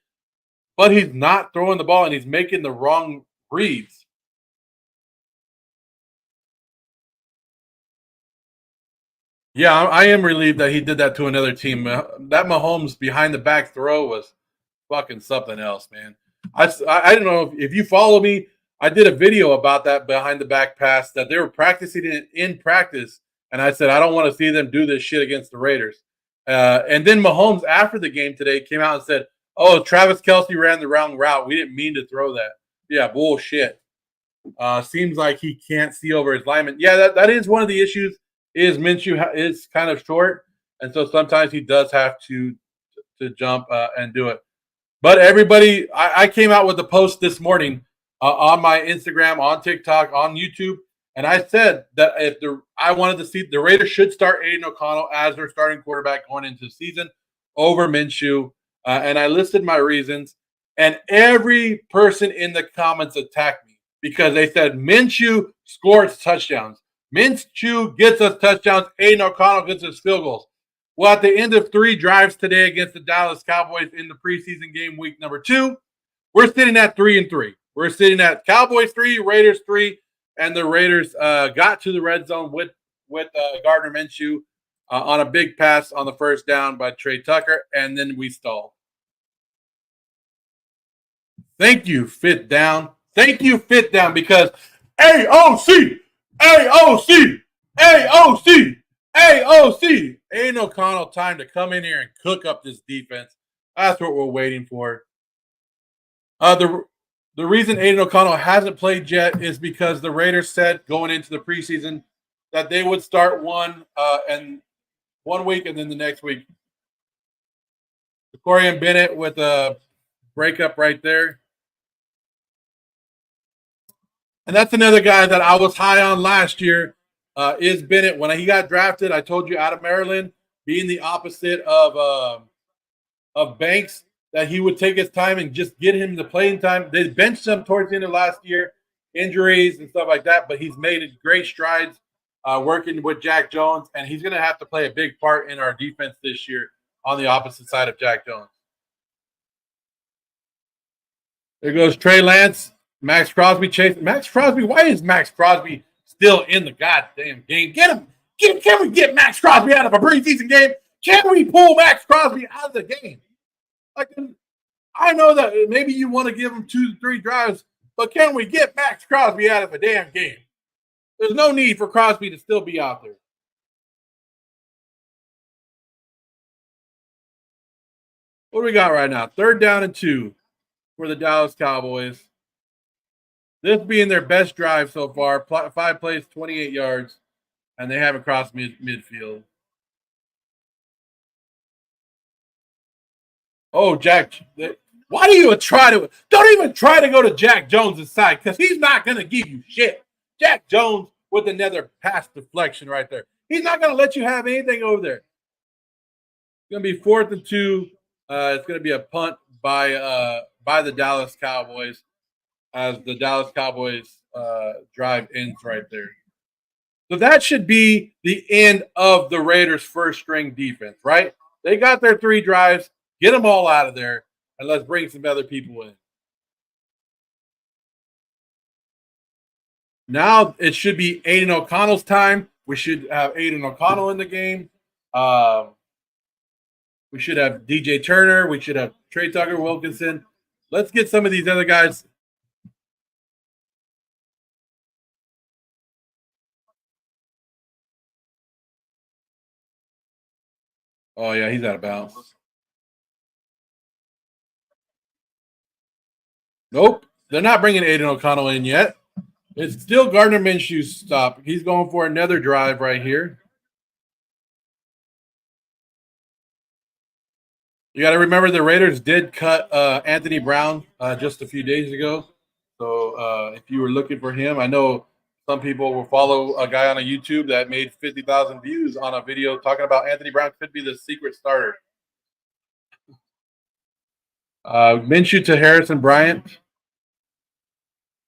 but he's not throwing the ball and he's making the wrong reads. Yeah, I am relieved that he did that to another team. That Mahomes behind the back throw was fucking something else, man. I don't know if you follow me. I did a video about that behind the back pass that they were practicing it in practice, and I said I don't want to see them do this shit against the Raiders. And then Mahomes after the game today came out and said, "Oh, Travis Kelce ran the wrong route. We didn't mean to throw that." Yeah, bullshit. Seems like he can't see over his lineman. Yeah, that is one of the issues. Is Minshew is kind of short, and so sometimes he does have to jump and do it. But everybody, I came out with a post this morning on my Instagram, on TikTok, on YouTube, and I said that I wanted to see the Raiders should start Aiden O'Connell as their starting quarterback going into the season over Minshew, and I listed my reasons, and every person in the comments attacked me because they said Minshew scores touchdowns. Minshew gets us touchdowns. Aiden O'Connell gets us field goals. Well, at the end of 3 drives today against the Dallas Cowboys in the preseason game week number 2, we're sitting at 3-3. We're sitting at Cowboys 3, Raiders 3, and the Raiders got to the red zone with Gardner Minshew on a big pass on the first down by Trey Tucker, and then we stalled. Thank you, Fit Down. Thank you, Fit Down, because AOC, AOC, AOC, AOC. Ain't O'Connell time to come in here and cook up this defense. That's what we're waiting for. The reason Aiden O'Connell hasn't played yet is because the Raiders said going into the preseason that they would start one week and then the next week. Corian Bennett with a breakup right there. And that's another guy that I was high on last year, is Bennett. When he got drafted, I told you out of Maryland, being the opposite of Banks, that he would take his time and just get him the playing time. They benched him towards the end of last year, injuries and stuff like that, but he's made great strides working with Jack Jones, and he's going to have to play a big part in our defense this year on the opposite side of Jack Jones. There goes Trey Lance. Max Crosby chasing. Max Crosby, why is Max Crosby still in the goddamn game? Get him. Can we get Max Crosby out of a preseason game? Can we pull Max Crosby out of the game? Like, I know that maybe you want to give him 2 to 3 drives, but can we get Max Crosby out of a damn game? There's no need for Crosby to still be out there. What do we got right now? 3rd down and 2 for the Dallas Cowboys. This being their best drive so far, 5 plays, 28 yards, and they haven't crossed midfield. Oh, Jack, why do you don't even try to go to Jack Jones' side, because he's not going to give you shit. Jack Jones with another pass deflection right there. He's not going to let you have anything over there. It's going to be 4th and 2. It's going to be a punt by the Dallas Cowboys, as the Dallas Cowboys drive ends right there. So that should be the end of the Raiders' first string defense, right? They got their 3 drives. Get them all out of there, and let's bring some other people in. Now it should be Aiden O'Connell's time. We should have Aiden O'Connell in the game. We should have DJ Turner. We should have Trey Tucker Wilkinson. Let's get some of these other guys. Oh, yeah, he's out of bounds. Nope. They're not bringing Aiden O'Connell in yet. It's still Gardner Minshew's stop. He's going for another drive right here. You got to remember the Raiders did cut Anthony Brown just a few days ago. So if you were looking for him, I know some people will follow a guy on a YouTube that made 50,000 views on a video talking about Anthony Brown could be the secret starter. Minshew to Harrison Bryant.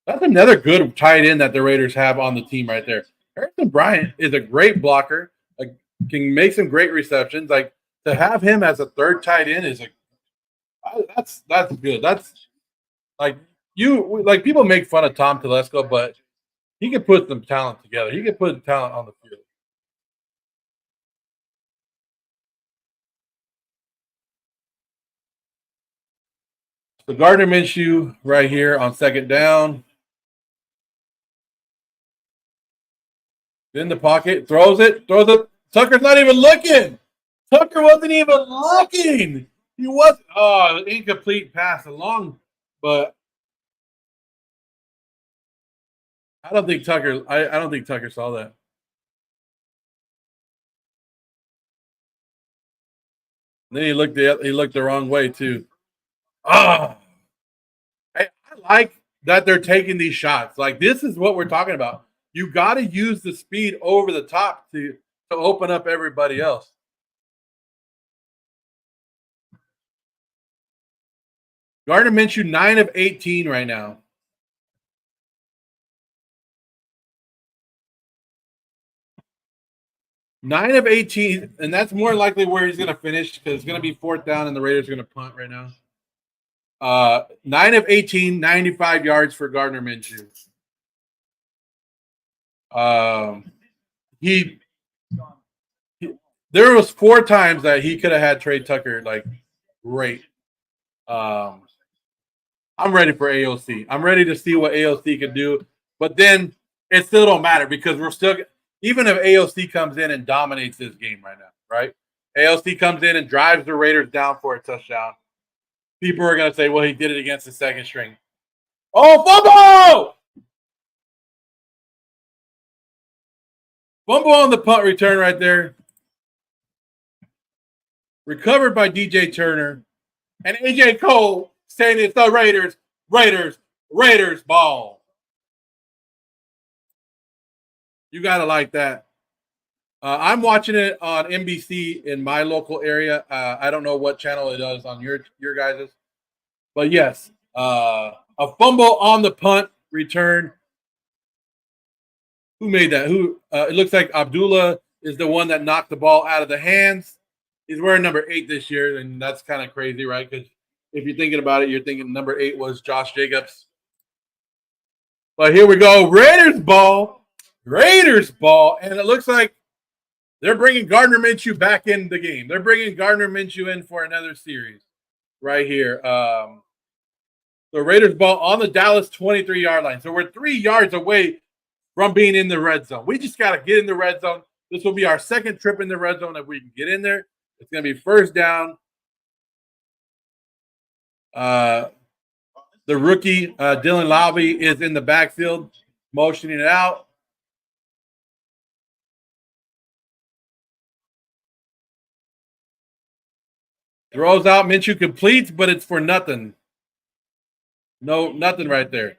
That's another good tight end that the Raiders have on the team right there. Harrison Bryant is a great blocker, can make some great receptions. Like to have him as a third tight end is that's good. That's like people make fun of Tom Telesco, but he can put some talent together. He can put talent on the field. So Gardner Minshew right here on second down. In the pocket, throws it. Tucker's not even looking. Tucker wasn't even looking. He was incomplete pass along, but I don't think Tucker. I don't think Tucker saw that. And then he looked the wrong way too. I like that they're taking these shots. Like this is what we're talking about. You got to use the speed over the top to open up everybody else. Gardner Minshew 9 of 18 right now. 9 of 18, and that's more likely where he's going to finish because it's going to be fourth down and the Raiders are going to punt right now. 9 of 18, 95 yards for Gardner Minshew. There was 4 times that he could have had Trey Tucker like great. I'm ready for AOC. I'm ready to see what AOC can do, but then it still don't matter because we're still even if AOC comes in and dominates this game right now, right? AOC comes in and drives the Raiders down for a touchdown. People are going to say, well, he did it against the second string. Oh, fumble! Fumble on the punt return right there. Recovered by DJ Turner. And AJ Cole saying it's the Raiders ball. You got to like that. I'm watching it on NBC in my local area. I don't know what channel it is on your guys's. But yes, a fumble on the punt return. Who made that? It looks like Abdullah is the one that knocked the ball out of the hands. He's wearing number 8 this year, and that's kind of crazy, right? Because if you're thinking about it, you're thinking number 8 was Josh Jacobs. But here we go. Raiders ball. And it looks like they're bringing Gardner Minshew back in the game. They're bringing Gardner Minshew in for another series right here. The Raiders ball on the Dallas 23-yard line. So we're 3 yards away from being in the red zone. We just got to get in the red zone. This will be our second trip in the red zone if we can get in there. It's going to be first down. The rookie, Dylan Lowry, is in the backfield, motioning it out. Throws out, Minshew completes, but it's for nothing. No, nothing right there.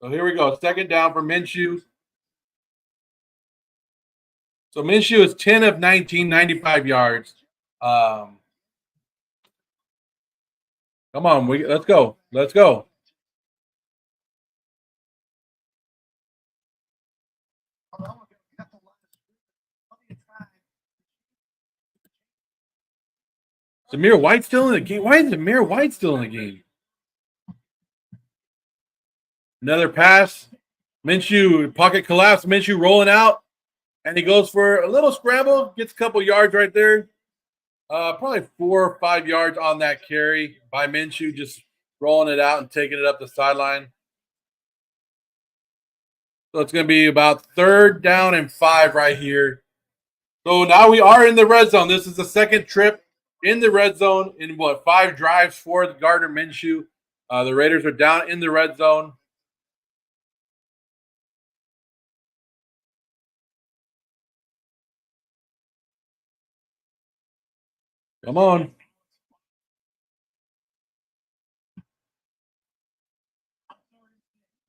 So here we go. Second down for Minshew. So Minshew is 10 of 19, 95 yards. Come on, let's go. Let's go. Zamir White still in the game? Why is Zamir White still in the game? Another pass. Minshew, pocket collapse. Minshew rolling out. And he goes for a little scramble. Gets a couple yards right there. Probably 4 or 5 yards on that carry by Minshew. Just rolling it out and taking it up the sideline. So it's going to be about 3rd down and 5 right here. So now we are in the red zone. This is the second trip in the red zone in 5 drives for the Gardner Minshew. The Raiders are down in the red zone. Come on.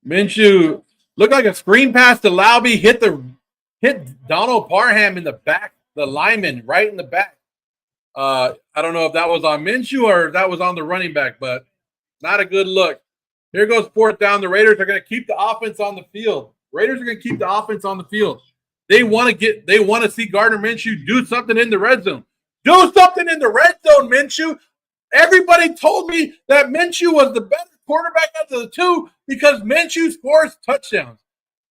Minshew looked like a screen pass to Laube, hit Donald Parham in the back, the lineman right in the back. I don't know if that was on Minshew or if that was on the running back, but not a good look. Here goes 4th down. The Raiders are going to keep the offense on the field. Raiders are going to keep the offense on the field. They want to see Gardner Minshew do something in the red zone. Do something in the red zone, Minshew. Everybody told me that Minshew was the better quarterback out of the two because Minshew scores touchdowns.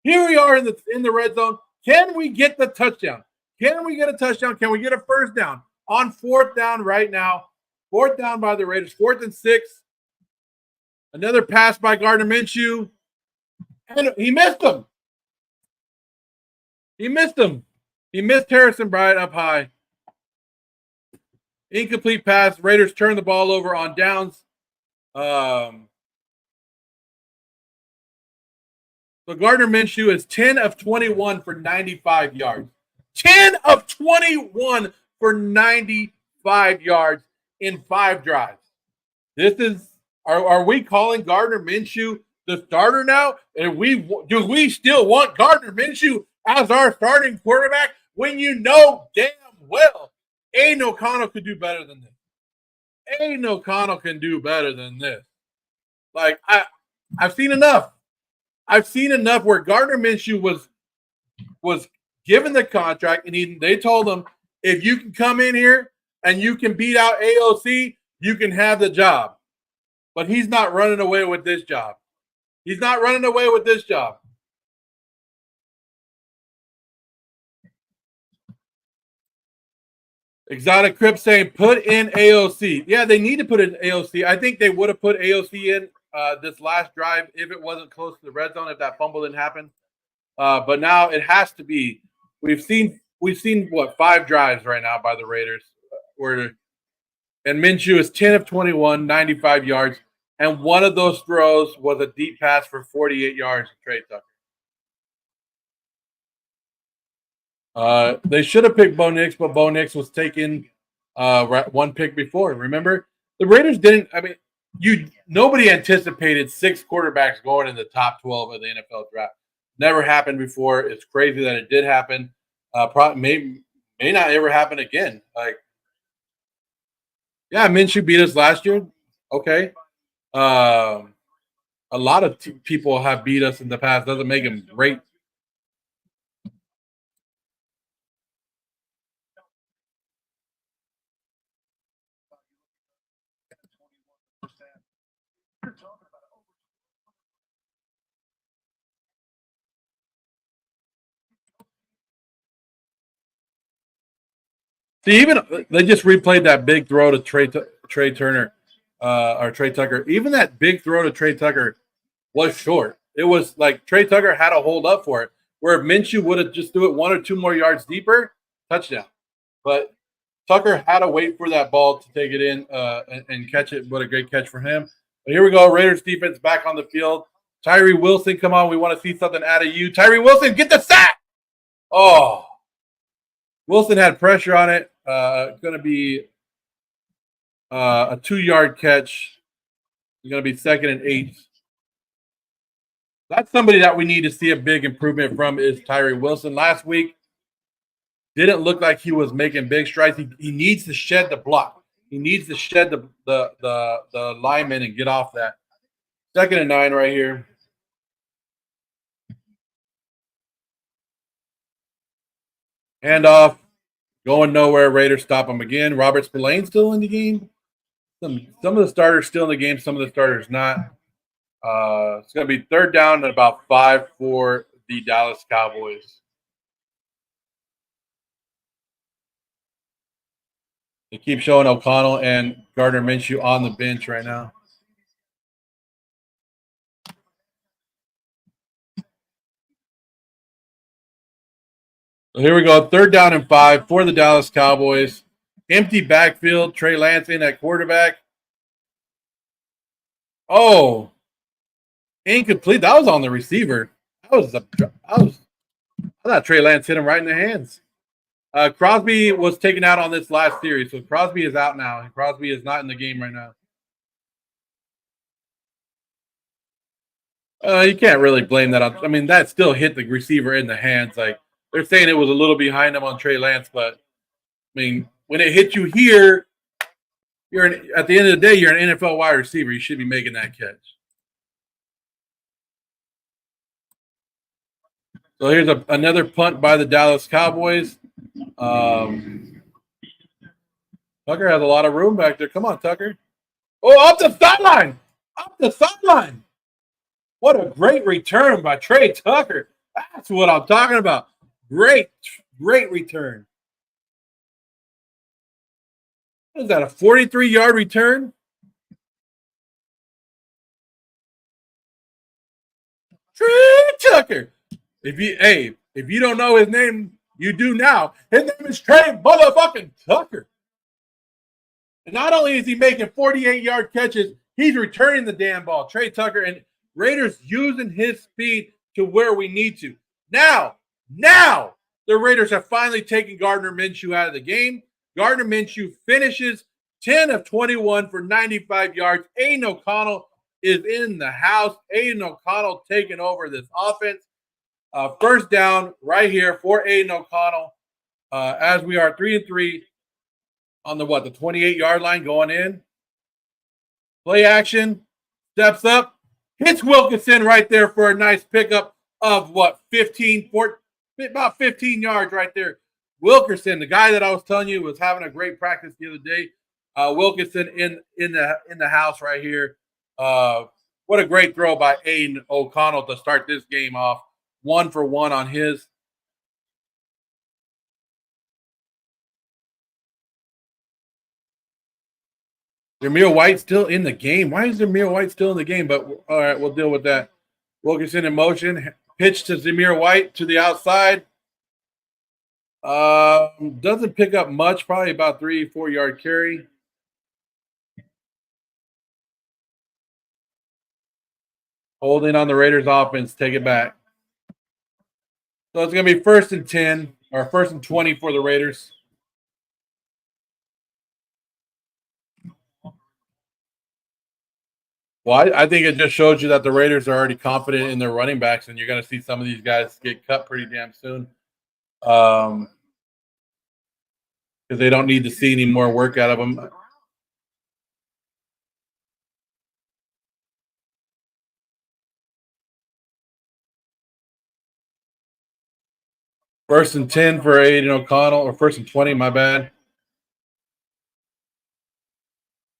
Here we are in the red zone. Can we get the touchdown? Can we get a touchdown? Can we get a first down? On 4th down right now. 4th down by the Raiders. 4th and 6. Another pass by Gardner Minshew. And he missed him. He missed Harrison Bryant up high. Incomplete pass. Raiders turn the ball over on downs. So Gardner Minshew is 10 of 21 for 95 yards. 10 of 21 for 95 yards in 5 drives. This is are we calling Gardner Minshew the starter now? And do we still want Gardner Minshew as our starting quarterback when you know damn well Aiden O'Connell could do better than this? Aiden O'Connell can do better than this. Like I've seen enough. I've seen enough where Gardner Minshew was given the contract and they told him, if you can come in here and you can beat out AOC, you can have the job. But he's not running away with this job. He's not running away with this job. Exotic Crip saying, put in AOC. Yeah, they need to put in AOC. I think they would have put AOC in this last drive if it wasn't close to the red zone, if that fumble didn't happen. But now it has to be. We've seen what, 5 drives right now by the Raiders. And Minshew is 10 of 21, 95 yards. And one of those throws was a deep pass for 48 yards to Trey Tucker. They should have picked Bo Nix, but Bo Nix was taken one pick before. Remember? The Raiders didn't – I mean, nobody anticipated 6 quarterbacks going in the top 12 of the NFL draft. Never happened before. It's crazy that it did happen. May not ever happen again. Minshew beat us last year. Okay. A lot of people have beat us in the past. Doesn't make him great. See, even they just replayed that big throw to Trey Tucker. Even that big throw to Trey Tucker was short. It was like Trey Tucker had to hold up for it. Where if Minshew would have just do it 1 or 2 more yards deeper, touchdown. But Tucker had to wait for that ball to take it in and catch it. What a great catch for him. But here we go. Raiders defense back on the field. Tyree Wilson, come on. We want to see something out of you. Tyree Wilson, get the sack. Oh. Wilson had pressure on it. Going to be a 2-yard catch. It's going to be 2nd and 8. That's somebody that we need to see a big improvement from is Tyree Wilson. Last week, didn't look like he was making big strides. He needs to shed the block. He needs to shed the lineman and get off that. 2nd and 9 right here. Handoff. Going nowhere. Raiders stop him again. Robert Spillane still in the game. Some of the starters still in the game. Some of the starters not. It's going to be 3rd down and about 5 for the Dallas Cowboys. They keep showing O'Connell and Gardner Minshew on the bench right now. So here we go. 3rd down and 5 for the Dallas Cowboys. Empty backfield. Trey Lance in at quarterback. Oh, incomplete. That was on the receiver. I thought Trey Lance hit him right in the hands. Crosby was taken out on this last series, so Crosby is out now. Crosby is not in the game right now. You can't really blame that on. I mean, that still hit the receiver in the hands. Like they're saying, it was a little behind him on Trey Lance, but I mean, when it hits you here, at the end of the day, you're an NFL wide receiver. You should be making that catch. So here's another punt by the Dallas Cowboys. Tucker has a lot of room back there. Come on, Tucker. Oh, up the sideline. Up the sideline. What a great return by Trey Tucker. That's what I'm talking about. Great return. What is that, a 43-yard return? Trey Tucker. If you don't know his name, you do now. His name is Trey motherfucking Tucker. And not only is he making 48-yard catches, he's returning the damn ball. Trey Tucker, and Raiders using his speed to where we need to. Now, the Raiders have finally taken Gardner Minshew out of the game. Gardner Minshew finishes 10 of 21 for 95 yards. Aiden O'Connell is in the house. Aiden O'Connell taking over this offense. First down right here for Aiden O'Connell as we are 3-3 on the 28-yard line going in. Play action, steps up, hits Wilkinson right there for a nice pickup of 15, 14, about 15 yards right there. Wilkerson, the guy that I was telling you was having a great practice the other day. Wilkinson in the house right here. What a great throw by Aiden O'Connell to start this game off. 1 for 1 on his. Zamir White still in the game. Why is Zamir White still in the game? But all right, we'll deal with that. Wilkinson in motion. Pitch to Zamir White to the outside. Doesn't pick up much, probably about 3-4 yard carry. Holding on the Raiders offense, take it back. So it's going to be 1st and 10 or 1st and 20 for the Raiders. Well, I think it just shows you that the Raiders are already confident in their running backs, and you're going to see some of these guys get cut pretty damn soon. Because they don't need to see any more work out of them. First and 10 for Aiden O'Connell, or 1st and 20, my bad.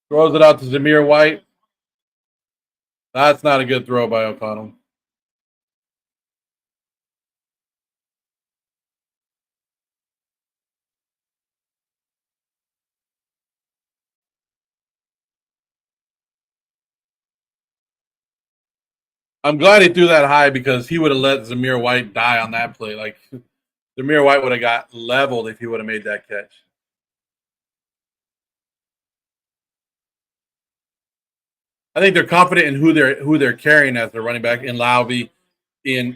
Throws it out to Zamir White. That's not a good throw by O'Connell. I'm glad he threw that high because he would have let Zamir White die on that play. Like Zamir White would have got leveled if he would have made that catch. I think they're confident in who they're carrying as their running back in Lauvie, in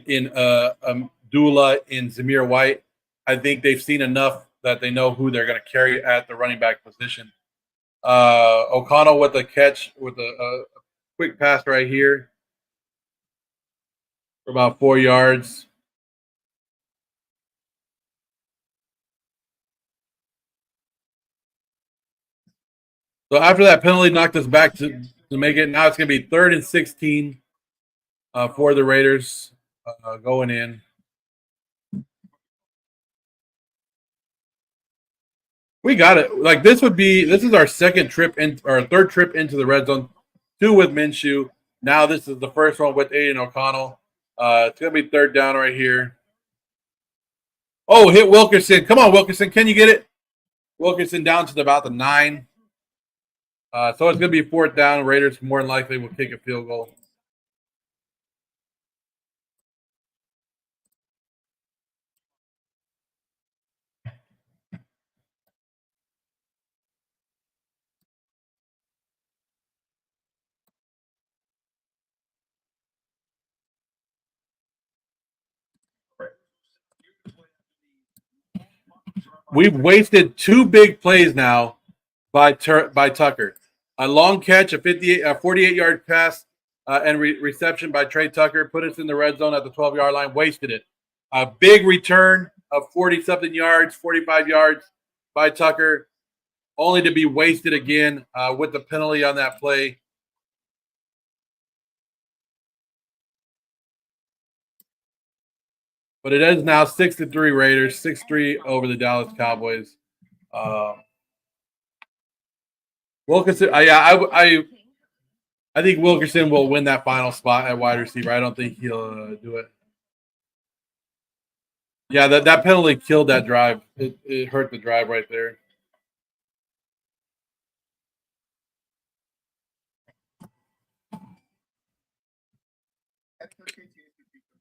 Dula, in Zamir White. I think they've seen enough that they know who they're going to carry at the running back position. O'Connell with a catch with a quick pass right here for about 4 yards. So after that penalty knocked us back to make it, now it's going to be 3rd and 16 for the Raiders going in. We got it. Like this is our second trip in, or 3rd trip into the red zone. 2 with Minshew. Now this is the first one with Aiden O'Connell. It's going to be 3rd down right here. Oh, hit Wilkerson. Come on, Wilkerson. Can you get it? Wilkerson down to about the 9. So it's going to be 4th down. Raiders more than likely will kick a field goal. we've wasted 2 big plays now by Tucker. A long catch, a 48-yard pass, and reception by Trey Tucker put us in the red zone at the 12-yard line. Wasted it. A big return of 40-something yards, 45 yards by Tucker, only to be wasted again with the penalty on that play. But it is now 6-3 Raiders, 6-3 over the Dallas Cowboys. Wilkerson, I think Wilkerson will win that final spot at wide receiver. I don't think he'll do it. Yeah, that penalty killed that drive. It hurt the drive right there.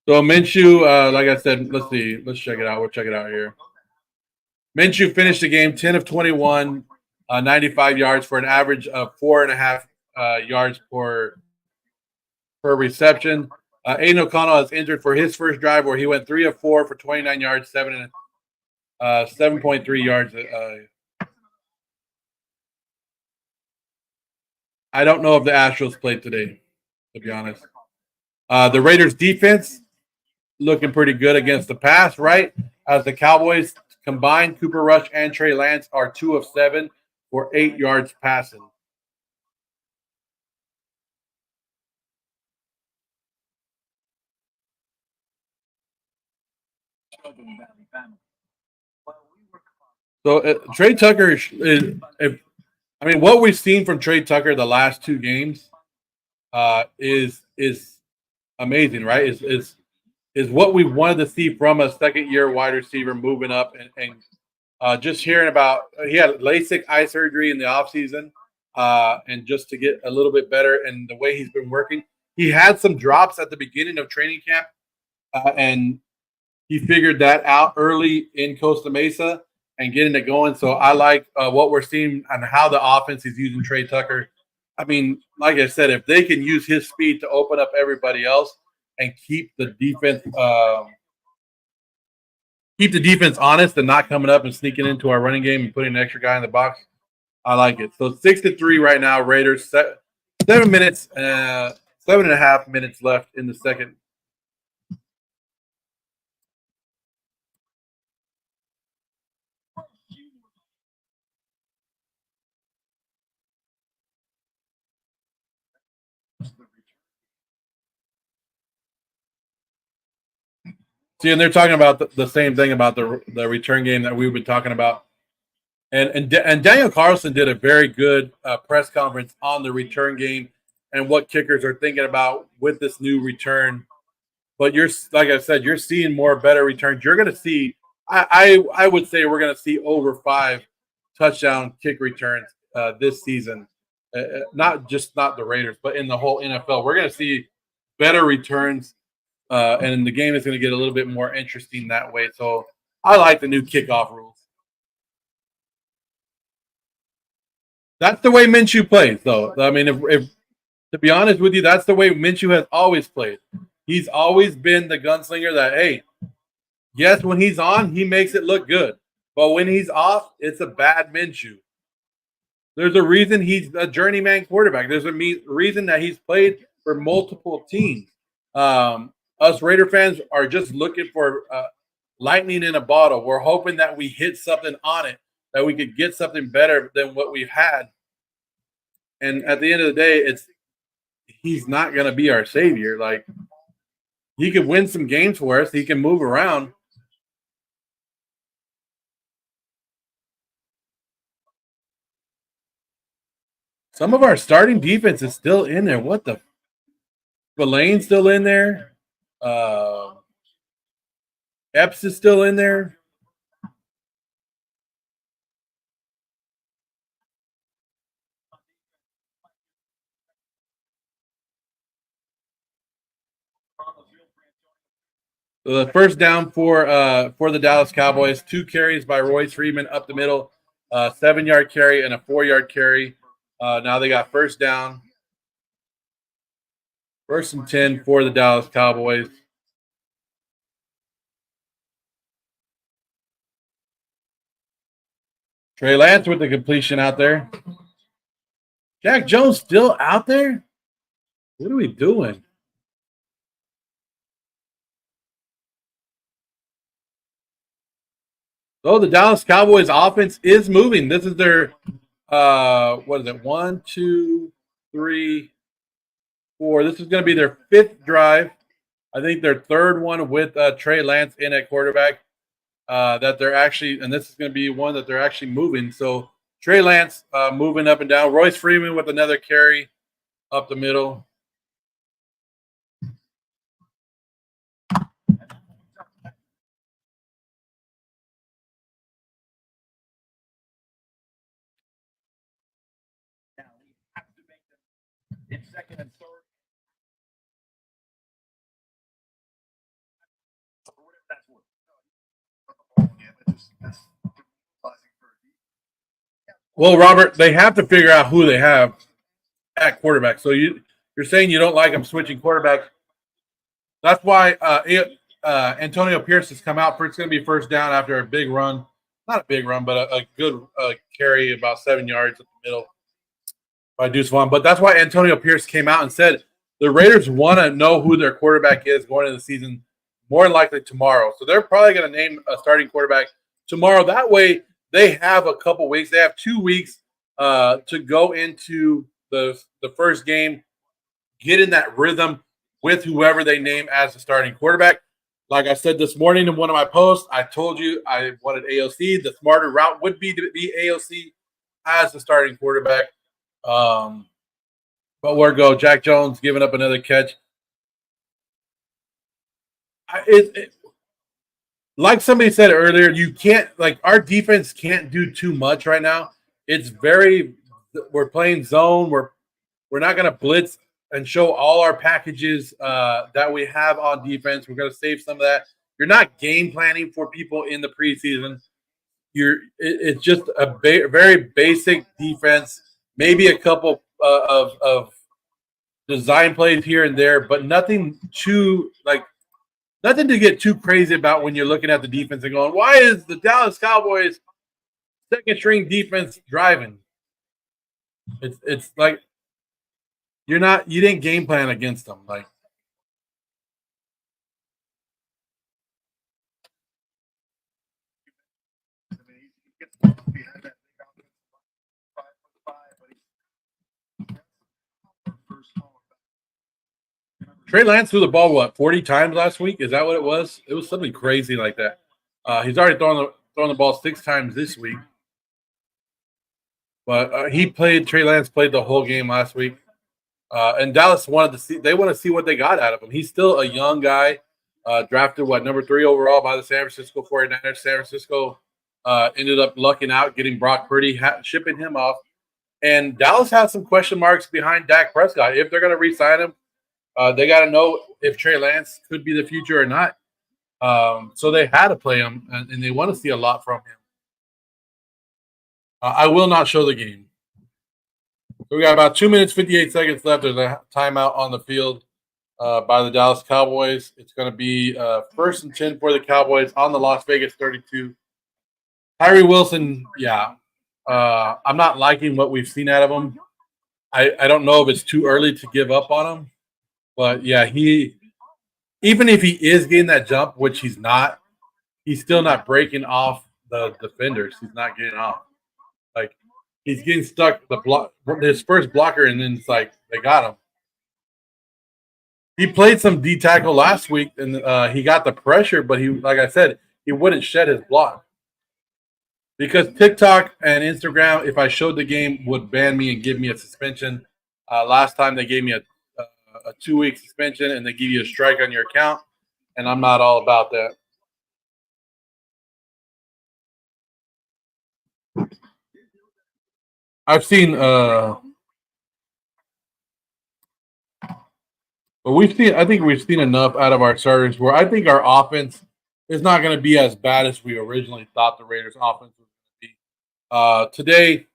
So Minshew, like I said, let's see. Let's check it out. We'll check it out here. Minshew finished the game 10 of 21, 95 yards for an average of 4.5 yards per reception. Aiden O'Connell is injured for his first drive where he went 3 of 4 for 29 yards, 7.3 yards. I don't know if the Astros played today, to be honest. The Raiders defense looking pretty good against the pass, right? As the Cowboys combined, Cooper Rush and Trey Lance are 2 of 7 for 8 yards passing. So Trey Tucker is what we've seen from Trey Tucker the last 2 games is amazing, right? Is what we wanted to see from a second-year wide receiver moving up and just hearing about he had LASIK eye surgery in the offseason and just to get a little bit better and the way he's been working. He had some drops at the beginning of training camp and he figured that out early in Costa Mesa and getting it going. So I like what we're seeing and how the offense is using Trey Tucker. I mean, like I said, if they can use his speed to open up everybody else and keep the defense honest and not coming up and sneaking into our running game and putting an extra guy in the box, I like it. So 6-3 right now, Raiders. 7 minutes, 7.5 minutes left in the second. See, and they're talking about the same thing about the return game that we've been talking about. And Daniel Carlson did a very good press conference on the return game and what kickers are thinking about with this new return. But like I said, you're seeing more better returns. You're going to see, I would say we're going to see over 5 touchdown kick returns this season. Not the Raiders, but in the whole NFL. We're going to see better returns, and the game is going to get a little bit more interesting that way. So I like the new kickoff rules. That's the way Minshew plays, though. I mean, if to be honest with you, that's the way Minshew has always played. He's always been the gunslinger that, hey, yes, when he's on, he makes it look good. But when he's off, it's a bad Minshew. There's a reason he's a journeyman quarterback. There's a reason that he's played for multiple teams. Us Raider fans are just looking for lightning in a bottle. We're hoping that we hit something on it, that we could get something better than what we've had. And at the end of the day, he's not going to be our savior. Like, he could win some games for us. He can move around. Some of our starting defense is still in there. What the? Villane's still in there. Epps is still in there. So the first down for the Dallas Cowboys, 2 carries by Royce Freeman up the middle, 7-yard carry and a 4-yard carry. Now they got first down. 1st and 10 for the Dallas Cowboys. Trey Lance with the completion out there. Jack Jones still out there? What are we doing? Oh, the Dallas Cowboys offense is moving. This is their what is it? 1, 2, 3, 4. This is going to be their 5th drive. I think their 3rd one with Trey Lance in at quarterback. That they're actually, and this is going to be one that they're actually moving. So Trey Lance moving up and down. Royce Freeman with another carry up the middle. In 2nd and 3rd. Well, Robert, they have to figure out who they have at quarterback. So you're saying you don't like them switching quarterback. That's why Antonio Pierce has come out. It's going to be first down after a big run. Not a big run, but a good carry, about 7 yards at the middle by Deuce Vaughn. But that's why Antonio Pierce came out and said the Raiders want to know who their quarterback is going into the season, more than likely tomorrow. So they're probably going to name a starting quarterback tomorrow. That way they have a couple weeks. They have 2 weeks to go into the first game, get in that rhythm with whoever they name as the starting quarterback. Like I said this morning in one of my posts, I told you I wanted AOC. The smarter route would be to be AOC as the starting quarterback. But where go? Jack Jones giving up another catch. Like somebody said earlier, you can't, like, our defense can't do too much right now. It's we're playing zone. We're not going to blitz and show all our packages that we have on defense. We're going to save some of that. You're not game planning for people in the preseason. It's just a very basic defense. Maybe a couple of design plays here and there, but nothing to get too crazy about when you're looking at the defense and going, why is the Dallas Cowboys second string defense driving? It's like you didn't game plan against them. Like, Trey Lance threw the ball 40 times last week? Is that what it was? It was something crazy like that. He's already thrown the ball 6 times this week. But Trey Lance played the whole game last week. And Dallas want to see what they got out of him. He's still a young guy, drafted number 3 overall by the San Francisco 49ers. San Francisco ended up lucking out, getting Brock Purdy, shipping him off. And Dallas has some question marks behind Dak Prescott. If they're going to re-sign him, they got to know if Trey Lance could be the future or not. So they had to play him, and they want to see a lot from him. I will not show the game. So we got about 2 minutes, 58 seconds left. There's a timeout on the field by the Dallas Cowboys. It's going to be 1st and 10 for the Cowboys on the Las Vegas 32. Tyree Wilson, yeah. I'm not liking what we've seen out of him. I don't know if it's too early to give up on him. But, yeah, even if he is getting that jump, which he's not, he's still not breaking off the defenders. He's not getting off. Like, he's getting stuck his first blocker, and then it's like they got him. He played some D tackle last week, and he got the pressure, but like I said, he wouldn't shed his block. Because TikTok and Instagram, if I showed the game, would ban me and give me a suspension. Last time they gave me a 2-week suspension, and they give you a strike on your account, and I'm not all about that. I've seen but I think we've seen enough out of our starters where I think our offense is not going to be as bad as we originally thought the Raiders' offense was going to be. Today,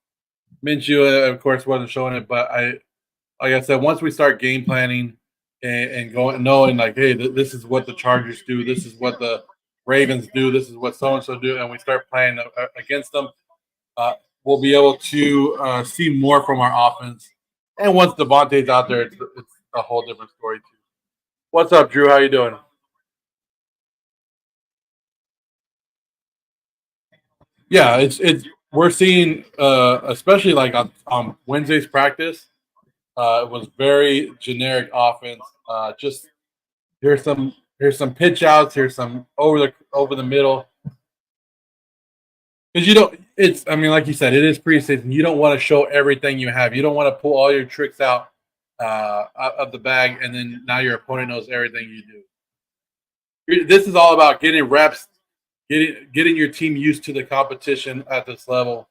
MINSHEW, of course, wasn't showing it, but like I said, once we start game planning and going, knowing like, hey, this is what the Chargers do, this is what the Ravens do, this is what so-and-so do, and we start playing against them, we'll be able to see more from our offense. And once Devontae's out there, it's a whole different story too. What's up, Drew? How you doing? Yeah, it's we're seeing especially like on Wednesday's practice. It was very generic offense. Just here's some pitch outs, here's some over the middle. Because you don't, it's I mean, like you said, it is preseason. You don't want to show everything you have. You don't want to pull all your tricks out of the bag, and then now your opponent knows everything you do. This is all about getting reps, getting your team used to the competition at this level.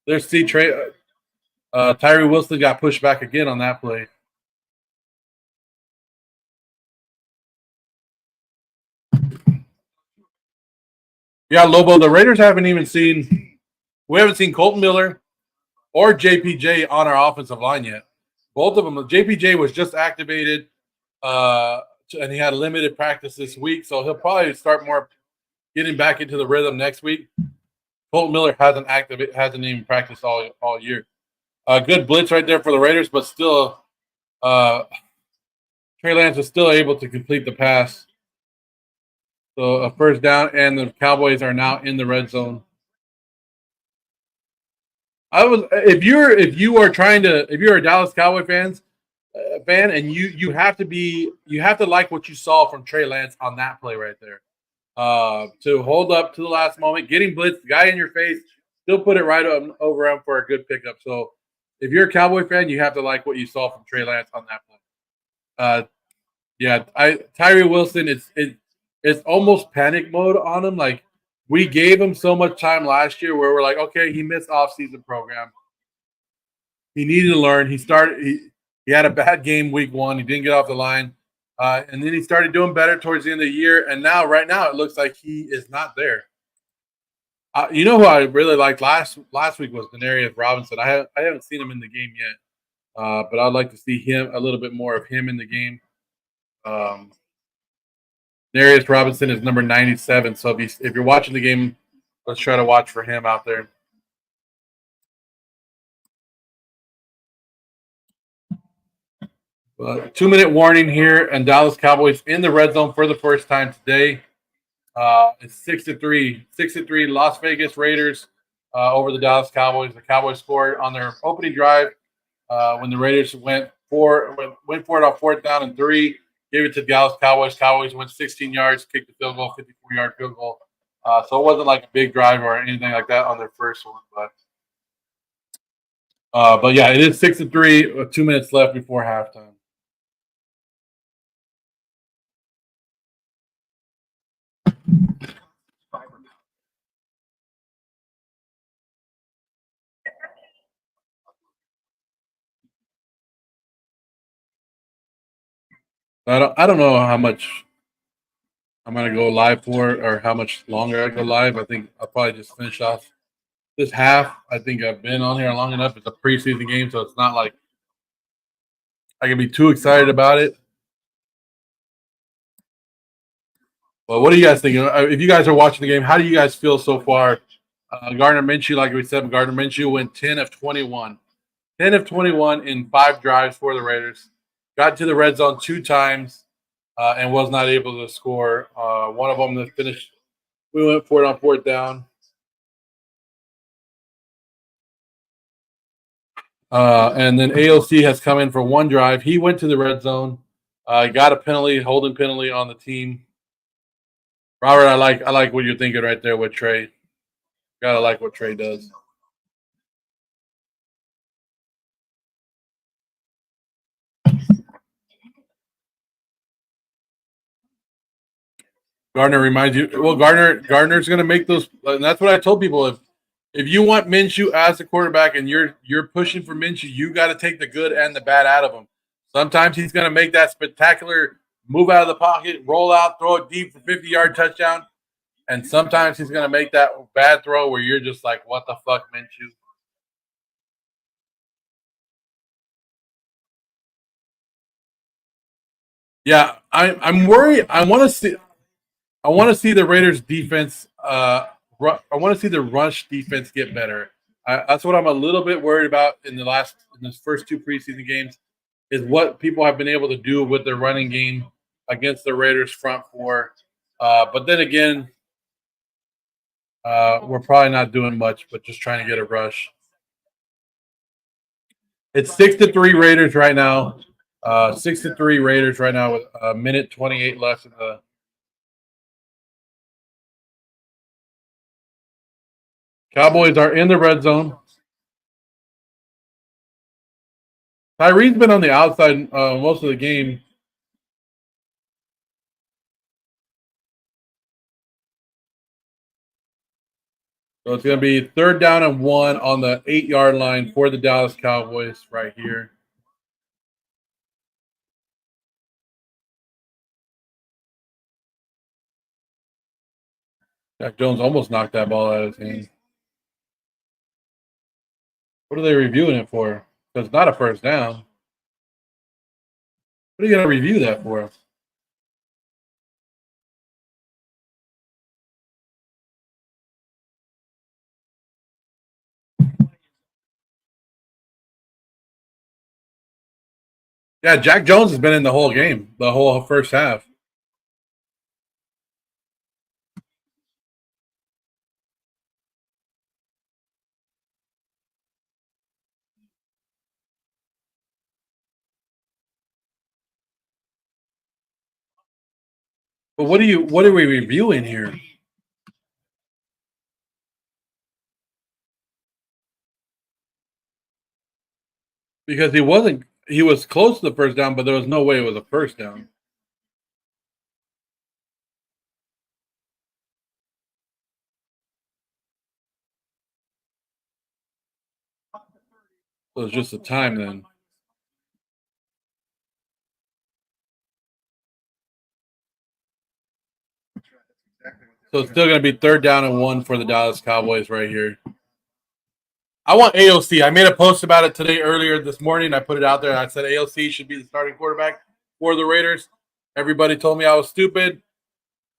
There's Tyree Wilson got pushed back again on that play. Yeah, Lobo. The Raiders haven't even seen. We haven't seen Colton Miller or JPJ on our offensive line yet. Both of them. JPJ was just activated, and he had limited practice this week, so he'll probably start more getting back into the rhythm next week. Colton Miller hasn't even practiced all year. Good blitz right there for the Raiders, but still, Trey Lance was still able to complete the pass. So a first down, and the Cowboys are now in the red zone. If you're a Dallas Cowboy fan, and you have to like what you saw from Trey Lance on that play right there. To hold up to the last moment, getting blitzed, guy in your face, still put it right over him for a good pickup. So if you're a Cowboy fan, you have to like what you saw from Trey Lance on that play. Yeah, Tyree Wilson, it's almost panic mode on him. Like we gave him so much time last year where we're like, okay, he missed off-season program. He needed to learn. He had a bad game week 1. He didn't get off the line. And then he started doing better towards the end of the year. And right now, it looks like he is not there. You know who I really liked last week was Denarius Robinson. I haven't seen him in the game yet, but I'd like to see a little bit more of him in the game. Denarius Robinson is number 97. So if you're watching the game, let's try to watch for him out there. But 2-minute warning here, and Dallas Cowboys in the red zone for the first time today. It's 6-3. 6-3 Las Vegas Raiders over the Dallas Cowboys. The Cowboys scored on their opening drive when the Raiders went for it on 4th down and 3. Gave it to the Dallas Cowboys. Cowboys went 16 yards, kicked the field goal, 54-yard field goal. So it wasn't like a big drive or anything like that on their first one. But yeah, it is 6-3 with 2 minutes left before halftime. I don't know how much I'm gonna go live for or how much longer I go live. I think I'll probably just finish off this half. I think I've been on here long enough. It's a preseason game, so it's not like I can be too excited about it. Well, what do you guys think? If you guys are watching the game, how do you guys feel so far? Gardner Minshew, like we said, Gardner Minshew went 10 of 21. 10 of 21 in 5 drives for the Raiders. Got to the red zone 2 times and was not able to score. One of them that finished, we went for it on 4th down. And then AOC has come in for 1 drive. He went to the red zone, got a penalty, holding penalty on the team. Robert, I like what you're thinking right there with Trey. Gotta like what Trey does. Gardner reminds you. Well, Gardner's going to make those, and that's what I told people. If you want Minshew as the quarterback and you're pushing for Minshew, you got to take the good and the bad out of him. Sometimes he's going to make that spectacular move out of the pocket, roll out, throw it deep for 50-yard touchdown, and sometimes he's going to make that bad throw where you're just like, "What the fuck, Minshew?" Yeah, I'm worried. I want to see the Raiders defense. I want to see the rush defense get better. That's what I'm a little bit worried about in this first two preseason games is what people have been able to do with their running game against the Raiders front four. But then again, we're probably not doing much, but just trying to get a rush. It's 6-3 Raiders right now. 6-3 Raiders right now with a minute 28 left in the. Cowboys are in the red zone. Tyree's been on the outside most of the game. So it's going to be 3rd down and 1 on the 8-yard line for the Dallas Cowboys right here. Jack Jones almost knocked that ball out of his hand. What are they reviewing it for? Because it's not a first down. What are you going to review that for? Yeah, Jack Jones has been in the whole game, the whole first half. But what are we reviewing here? Because he was close to the first down, but there was no way it was a first down. So it's just a time then. So it's still going to be 3rd down and 1 for the Dallas Cowboys right here. I want AOC. I made a post about it today earlier this morning. I put it out there. And I said AOC should be the starting quarterback for the Raiders. Everybody told me I was stupid.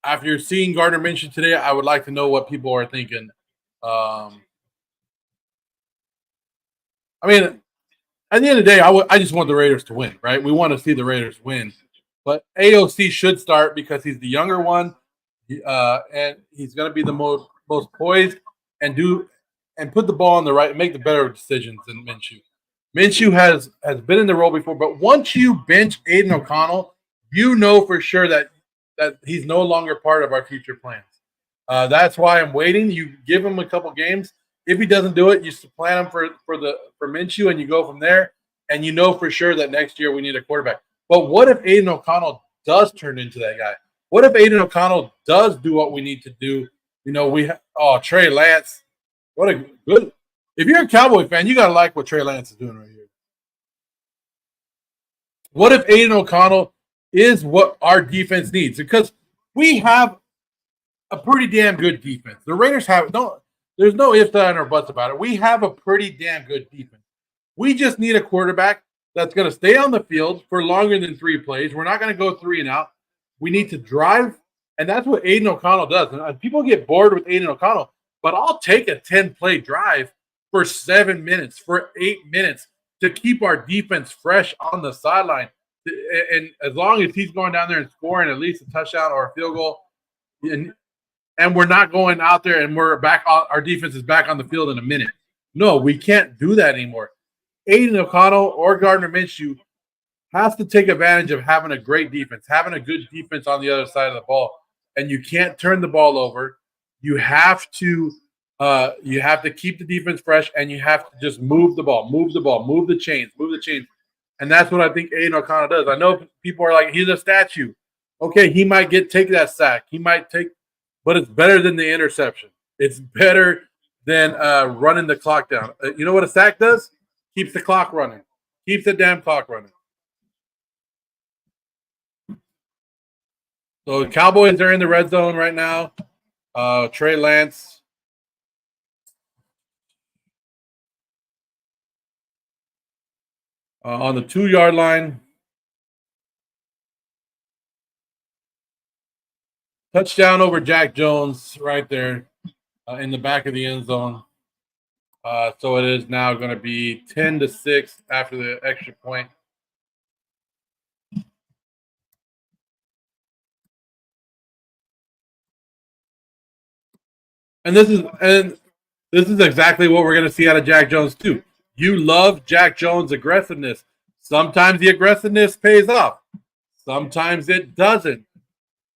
After seeing Gardner Minshew today, I would like to know what people are thinking. I mean, at the end of the day, I just want the Raiders to win, right? We want to see the Raiders win. But AOC should start because he's the younger one, and he's going to be the most poised and put the ball on the right, make the better decisions than Minshew. Minshew has been in the role before, but once you bench Aiden O'Connell, you know for sure that he's no longer part of our future plans. That's why I'm waiting. You give him a couple games. If he doesn't do it, you supplant him for Minshew, and you go from there. And you know for sure that next year we need a quarterback. But what if Aiden O'Connell does turn into that guy? What if Aiden O'Connell does do what we need to do? You know, Trey Lance. What a good. If you're a Cowboy fan, you gotta like what Trey Lance is doing right here. What if Aiden O'Connell is what our defense needs? Because we have a pretty damn good defense. The Raiders have there's no ifs, ands, or buts about it. We have a pretty damn good defense. We just need a quarterback that's going to stay on the field for longer than 3 plays. We're not going to go 3 and out. We need to drive, and that's what Aiden O'Connell does. And people get bored with Aiden O'Connell, but I'll take a 10-play drive for 7 minutes, for 8 minutes to keep our defense fresh on the sideline. And as long as he's going down there and scoring at least a touchdown or a field goal, and we're not going out there and we're back, our defense is back on the field in a minute. No, we can't do that anymore. Aiden O'Connell or Gardner Minshew has to take advantage of having a great defense, having a good defense on the other side of the ball. And you can't turn the ball over. You have to keep the defense fresh, and you have to just move the ball, move the chains. And that's what I think Aiden O'Connell does. I know people are like, he's a statue. Okay, he might take that sack. But it's better than the interception. It's better than running the clock down. You know what a sack does? Keeps the clock running. Keeps the damn clock running. So the Cowboys are in the red zone right now. Trey Lance. On the 2-yard line. Touchdown over Jack Jones right there in the back of the end zone. So it is now going to be 10-6 after the extra point. And this is exactly what we're going to see out of Jack Jones too. You love Jack Jones' aggressiveness. Sometimes the aggressiveness pays off. Sometimes it doesn't.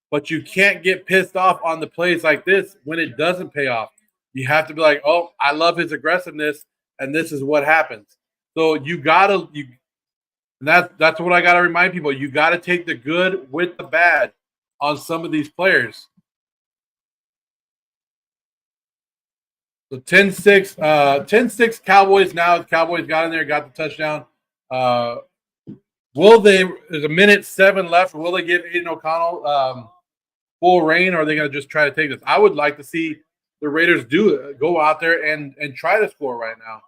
But you can't get pissed off on the plays like this when it doesn't pay off. You have to be like, "Oh, I love his aggressiveness, and this is what happens." So and that's what I gotta remind people. You gotta take the good with the bad on some of these players. So 10-6, 10-6 Cowboys now. The Cowboys got in there, got the touchdown. There's a minute 7 left. Will they give Aiden O'Connell full reign, or are they going to just try to take this? I would like to see the Raiders go out there and try to score right now.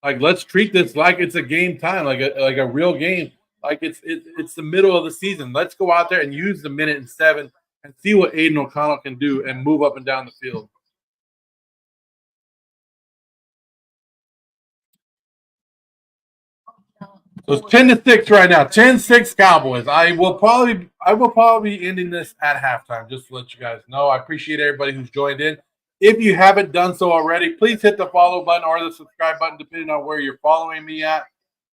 Like, let's treat this like it's a game time, like a real game. Like it's the middle of the season. Let's go out there and use the minute and 7 and see what Aiden O'Connell can do and move up and down the field. So it's 10-6 right now. 10-6 Cowboys. I will probably be ending this at halftime, just to let you guys know. I appreciate everybody who's joined in. If you haven't done so already, please hit the follow button or the subscribe button, depending on where you're following me at.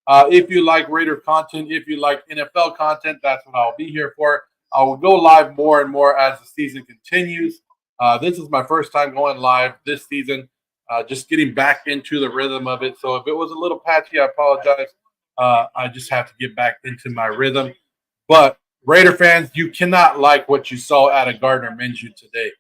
If you like Raider content, if you like NFL content, that's what I'll be here for. I will go live more and more as the season continues. This is my first time going live this season, just getting back into the rhythm of it. So if it was a little patchy, I apologize. I just have to get back into my rhythm. But Raider fans, you cannot like what you saw out of Gardner Minshew today.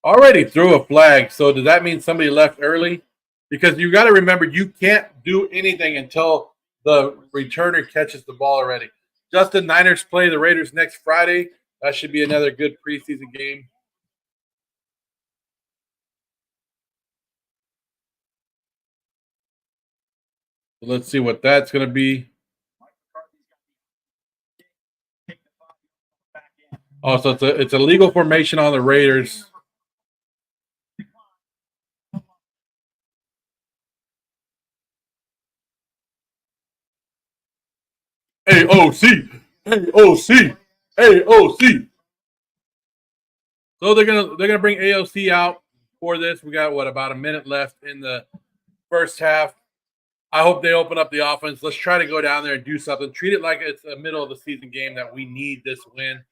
Already threw a flag. So does that mean somebody left early? Because you got to remember, you can't do anything until the returner catches the ball already. Justin, Niners play the Raiders next Friday. That should be another good preseason game. Let's see what that's going to be. Oh, so it's a legal formation on the Raiders. AOC, AOC, AOC. So they're gonna bring AOC out for this. We got about a minute left in the first half. I hope they open up the offense. Let's try to go down there and do something. Treat it like it's a middle of the season game that we need this win.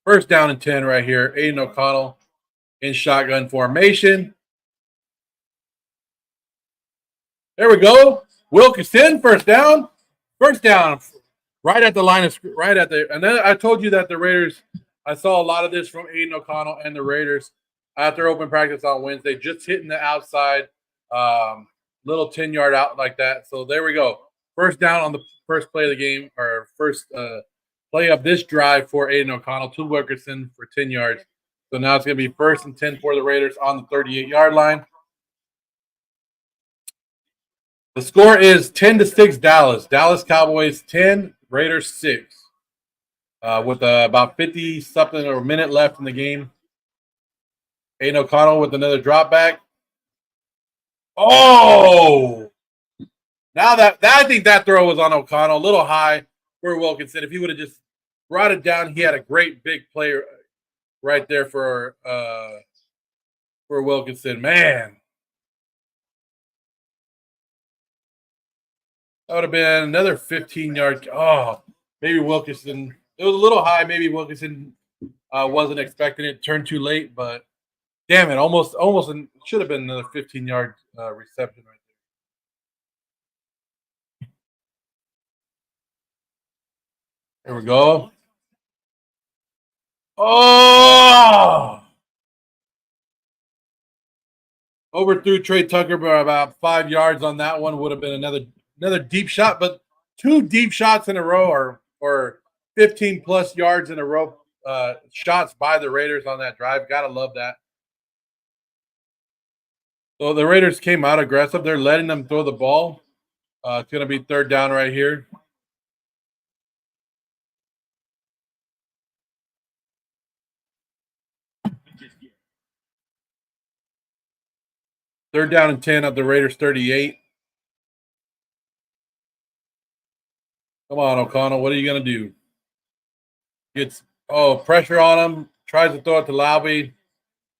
First down and 10 right here. Aiden O'Connell in shotgun formation. There we go. Wilkinson, first down. First down. Right at the line of right at the. And then I told you that the Raiders. I saw a lot of this from Aiden O'Connell and the Raiders at their open practice on Wednesday, just hitting the outside, little 10-yard out like that. So there we go. First down on the first play of the game, or first play of this drive for Aiden O'Connell to Wilkerson for 10 yards. So now it's going to be first and 10 for the Raiders on the 38-yard line. The score is 10-6 Dallas. Dallas Cowboys 10, Raiders 6. With about 50-something or a minute left in the game. Aiden O'Connell with another drop back. Oh! Now that I think that throw was on O'Connell, a little high for Wilkinson. If he would have just brought it down, he had a great big play right there for Wilkinson. Man. That would have been another 15-yard. Oh, maybe Wilkinson. It was a little high. Maybe Wilkinson wasn't expecting it. Turned too late, but damn it, almost should have been another 15-yard reception right there. There we go. Oh! Overthrew Trey Tucker by about 5 yards on that one. Would have been another deep shot, but 2 deep shots in a row or 15-plus yards in a row shots by the Raiders on that drive. Gotta love that. So the Raiders came out aggressive. They're letting them throw the ball. It's going to be third down right here. Third down and 10 at the Raiders 38. Come on, O'Connell. What are you going to do? Gets pressure on him. Tries to throw it to Laube.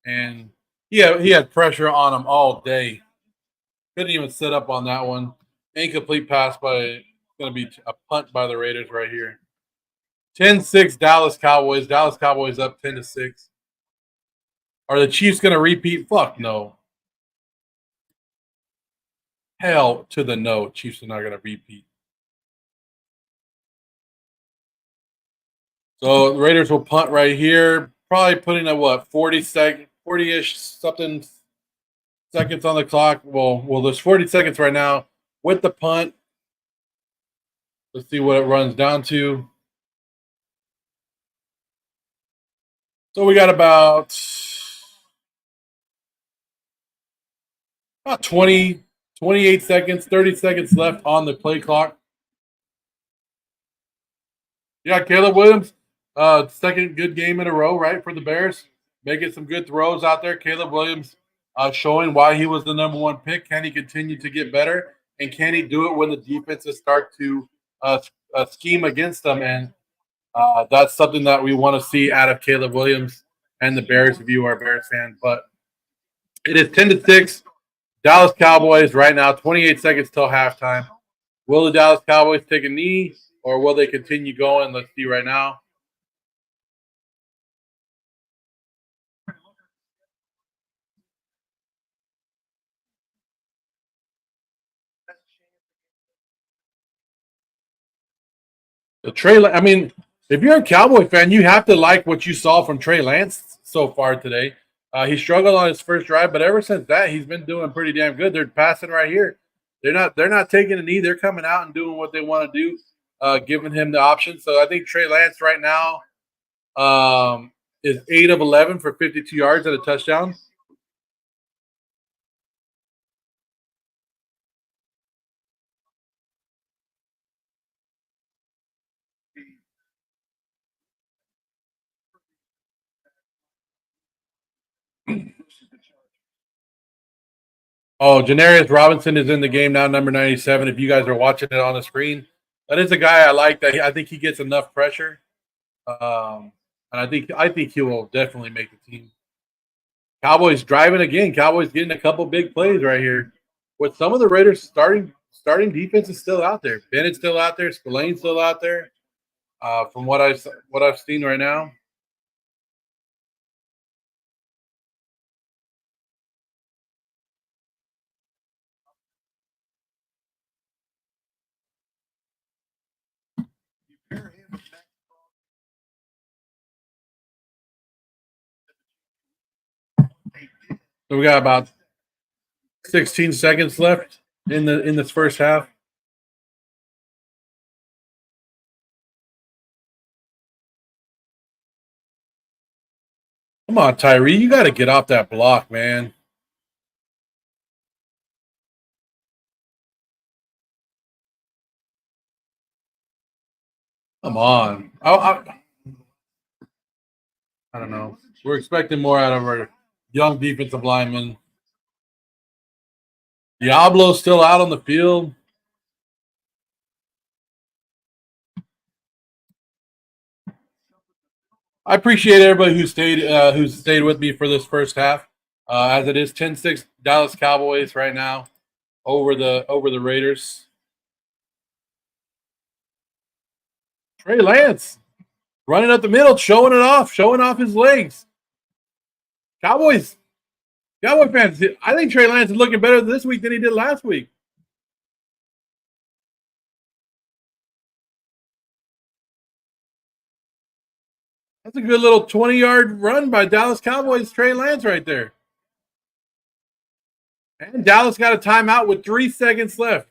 And he had pressure on him all day. Couldn't even sit up on that one. Incomplete pass by going to be a punt by the Raiders right here. 10-6 Dallas Cowboys. Dallas Cowboys up 10-6. Are the Chiefs going to repeat? Fuck no. Hell to the no. Chiefs are not going to repeat. So the Raiders will punt right here. Probably putting a 40-ish something seconds on the clock. Well, there's 40 seconds right now with the punt. Let's see what it runs down to. So we got about 20, 28 seconds, 30 seconds left on the play clock. Yeah, Caleb Williams, second good game in a row, right, for the Bears. Making some good throws out there. Caleb Williams showing why he was the number one pick. Can he continue to get better? And can he do it when the defenses start to scheme against them? And that's something that we want to see out of Caleb Williams and the Bears if you are a Bears fan. But it is 10-6. Dallas Cowboys right now, 28 seconds till halftime. Will the Dallas Cowboys take a knee or will they continue going? Let's see right now. If you're a Cowboy fan, you have to like what you saw from Trey Lance so far today. He struggled on his first drive, but ever since that, he's been doing pretty damn good. They're passing right here. They're not taking a knee. They're coming out and doing what they want to do, giving him the option. So I think Trey Lance right now is 8 of 11 for 52 yards and a touchdown. Oh, Janarius Robinson is in the game now, number 97. If you guys are watching it on the screen, that is a guy I like. I think he gets enough pressure, and I think he will definitely make the team. Cowboys driving again. Cowboys getting a couple big plays right here. With some of the Raiders starting defense is still out there. Bennett's still out there. Spillane's still out there. From what I've seen right now. So we got about 16 seconds left in this first half. Come on, Tyree. You got to get off that block, man. Come on. I don't know. We're expecting more out of our young defensive lineman. Diablo's still out on the field. I appreciate everybody who stayed with me for this first half. As it is 10-6 Dallas Cowboys right now over the Raiders. Trey Lance running up the middle, showing off his legs. Cowboy fans, I think Trey Lance is looking better this week than he did last week. That's a good little 20-yard run by Dallas Cowboys Trey Lance right there. And Dallas got a timeout with 3 seconds left.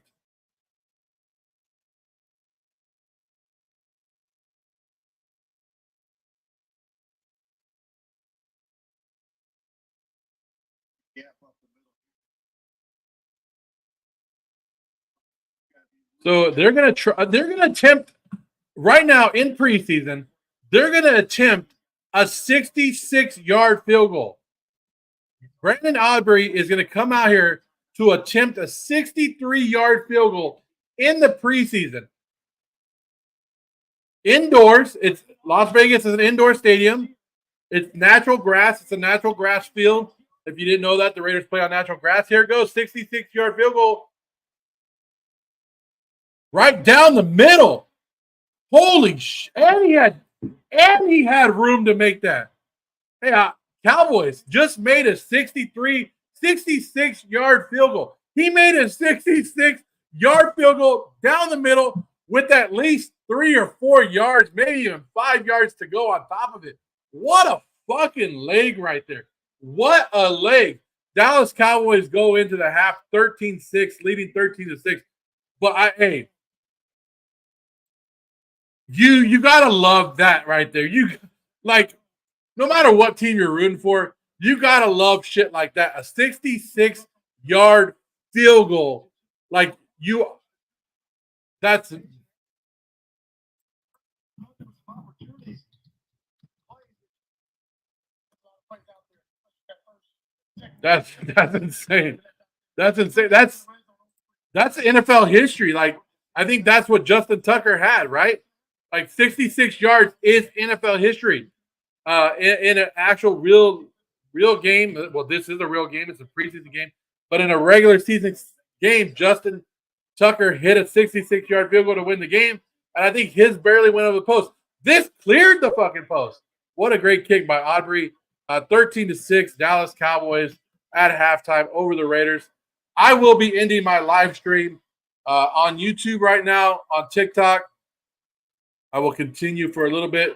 So they're gonna attempt right now in preseason. They're gonna attempt a 66-yard field goal. Brandon Aubrey is going to come out here to attempt a 63-yard field goal in the preseason. Indoors, it's Las Vegas is an indoor stadium. It's natural grass. It's a natural grass field. If you didn't know that, the Raiders play on natural grass. Here it goes, 66-yard field goal. Right down the middle. Holy shit. And he had room to make that. Hey, Cowboys just made a 66-yard field goal. He made a 66-yard field goal down the middle with at least 3 or 4 yards, maybe even 5 yards to go on top of it. What a fucking leg right there. What a leg. Dallas Cowboys go into the half 13-6, leading 13-6. But hey, you gotta love that right there. You like, no matter what team you're rooting for, you gotta love shit like that. A 66-yard field goal, like that's insane. That's insane. That's NFL history. Like, I think that's what Justin Tucker had, right? Like 66 yards is NFL history. In an actual real game. Well, this is a real game. It's a preseason game. But in a regular season game, Justin Tucker hit a 66-yard field goal to win the game. And I think his barely went over the post. This cleared the fucking post. What a great kick by Aubrey. 13-6, Dallas Cowboys at halftime over the Raiders. I will be ending my live stream on YouTube right now, on TikTok. I will continue for a little bit.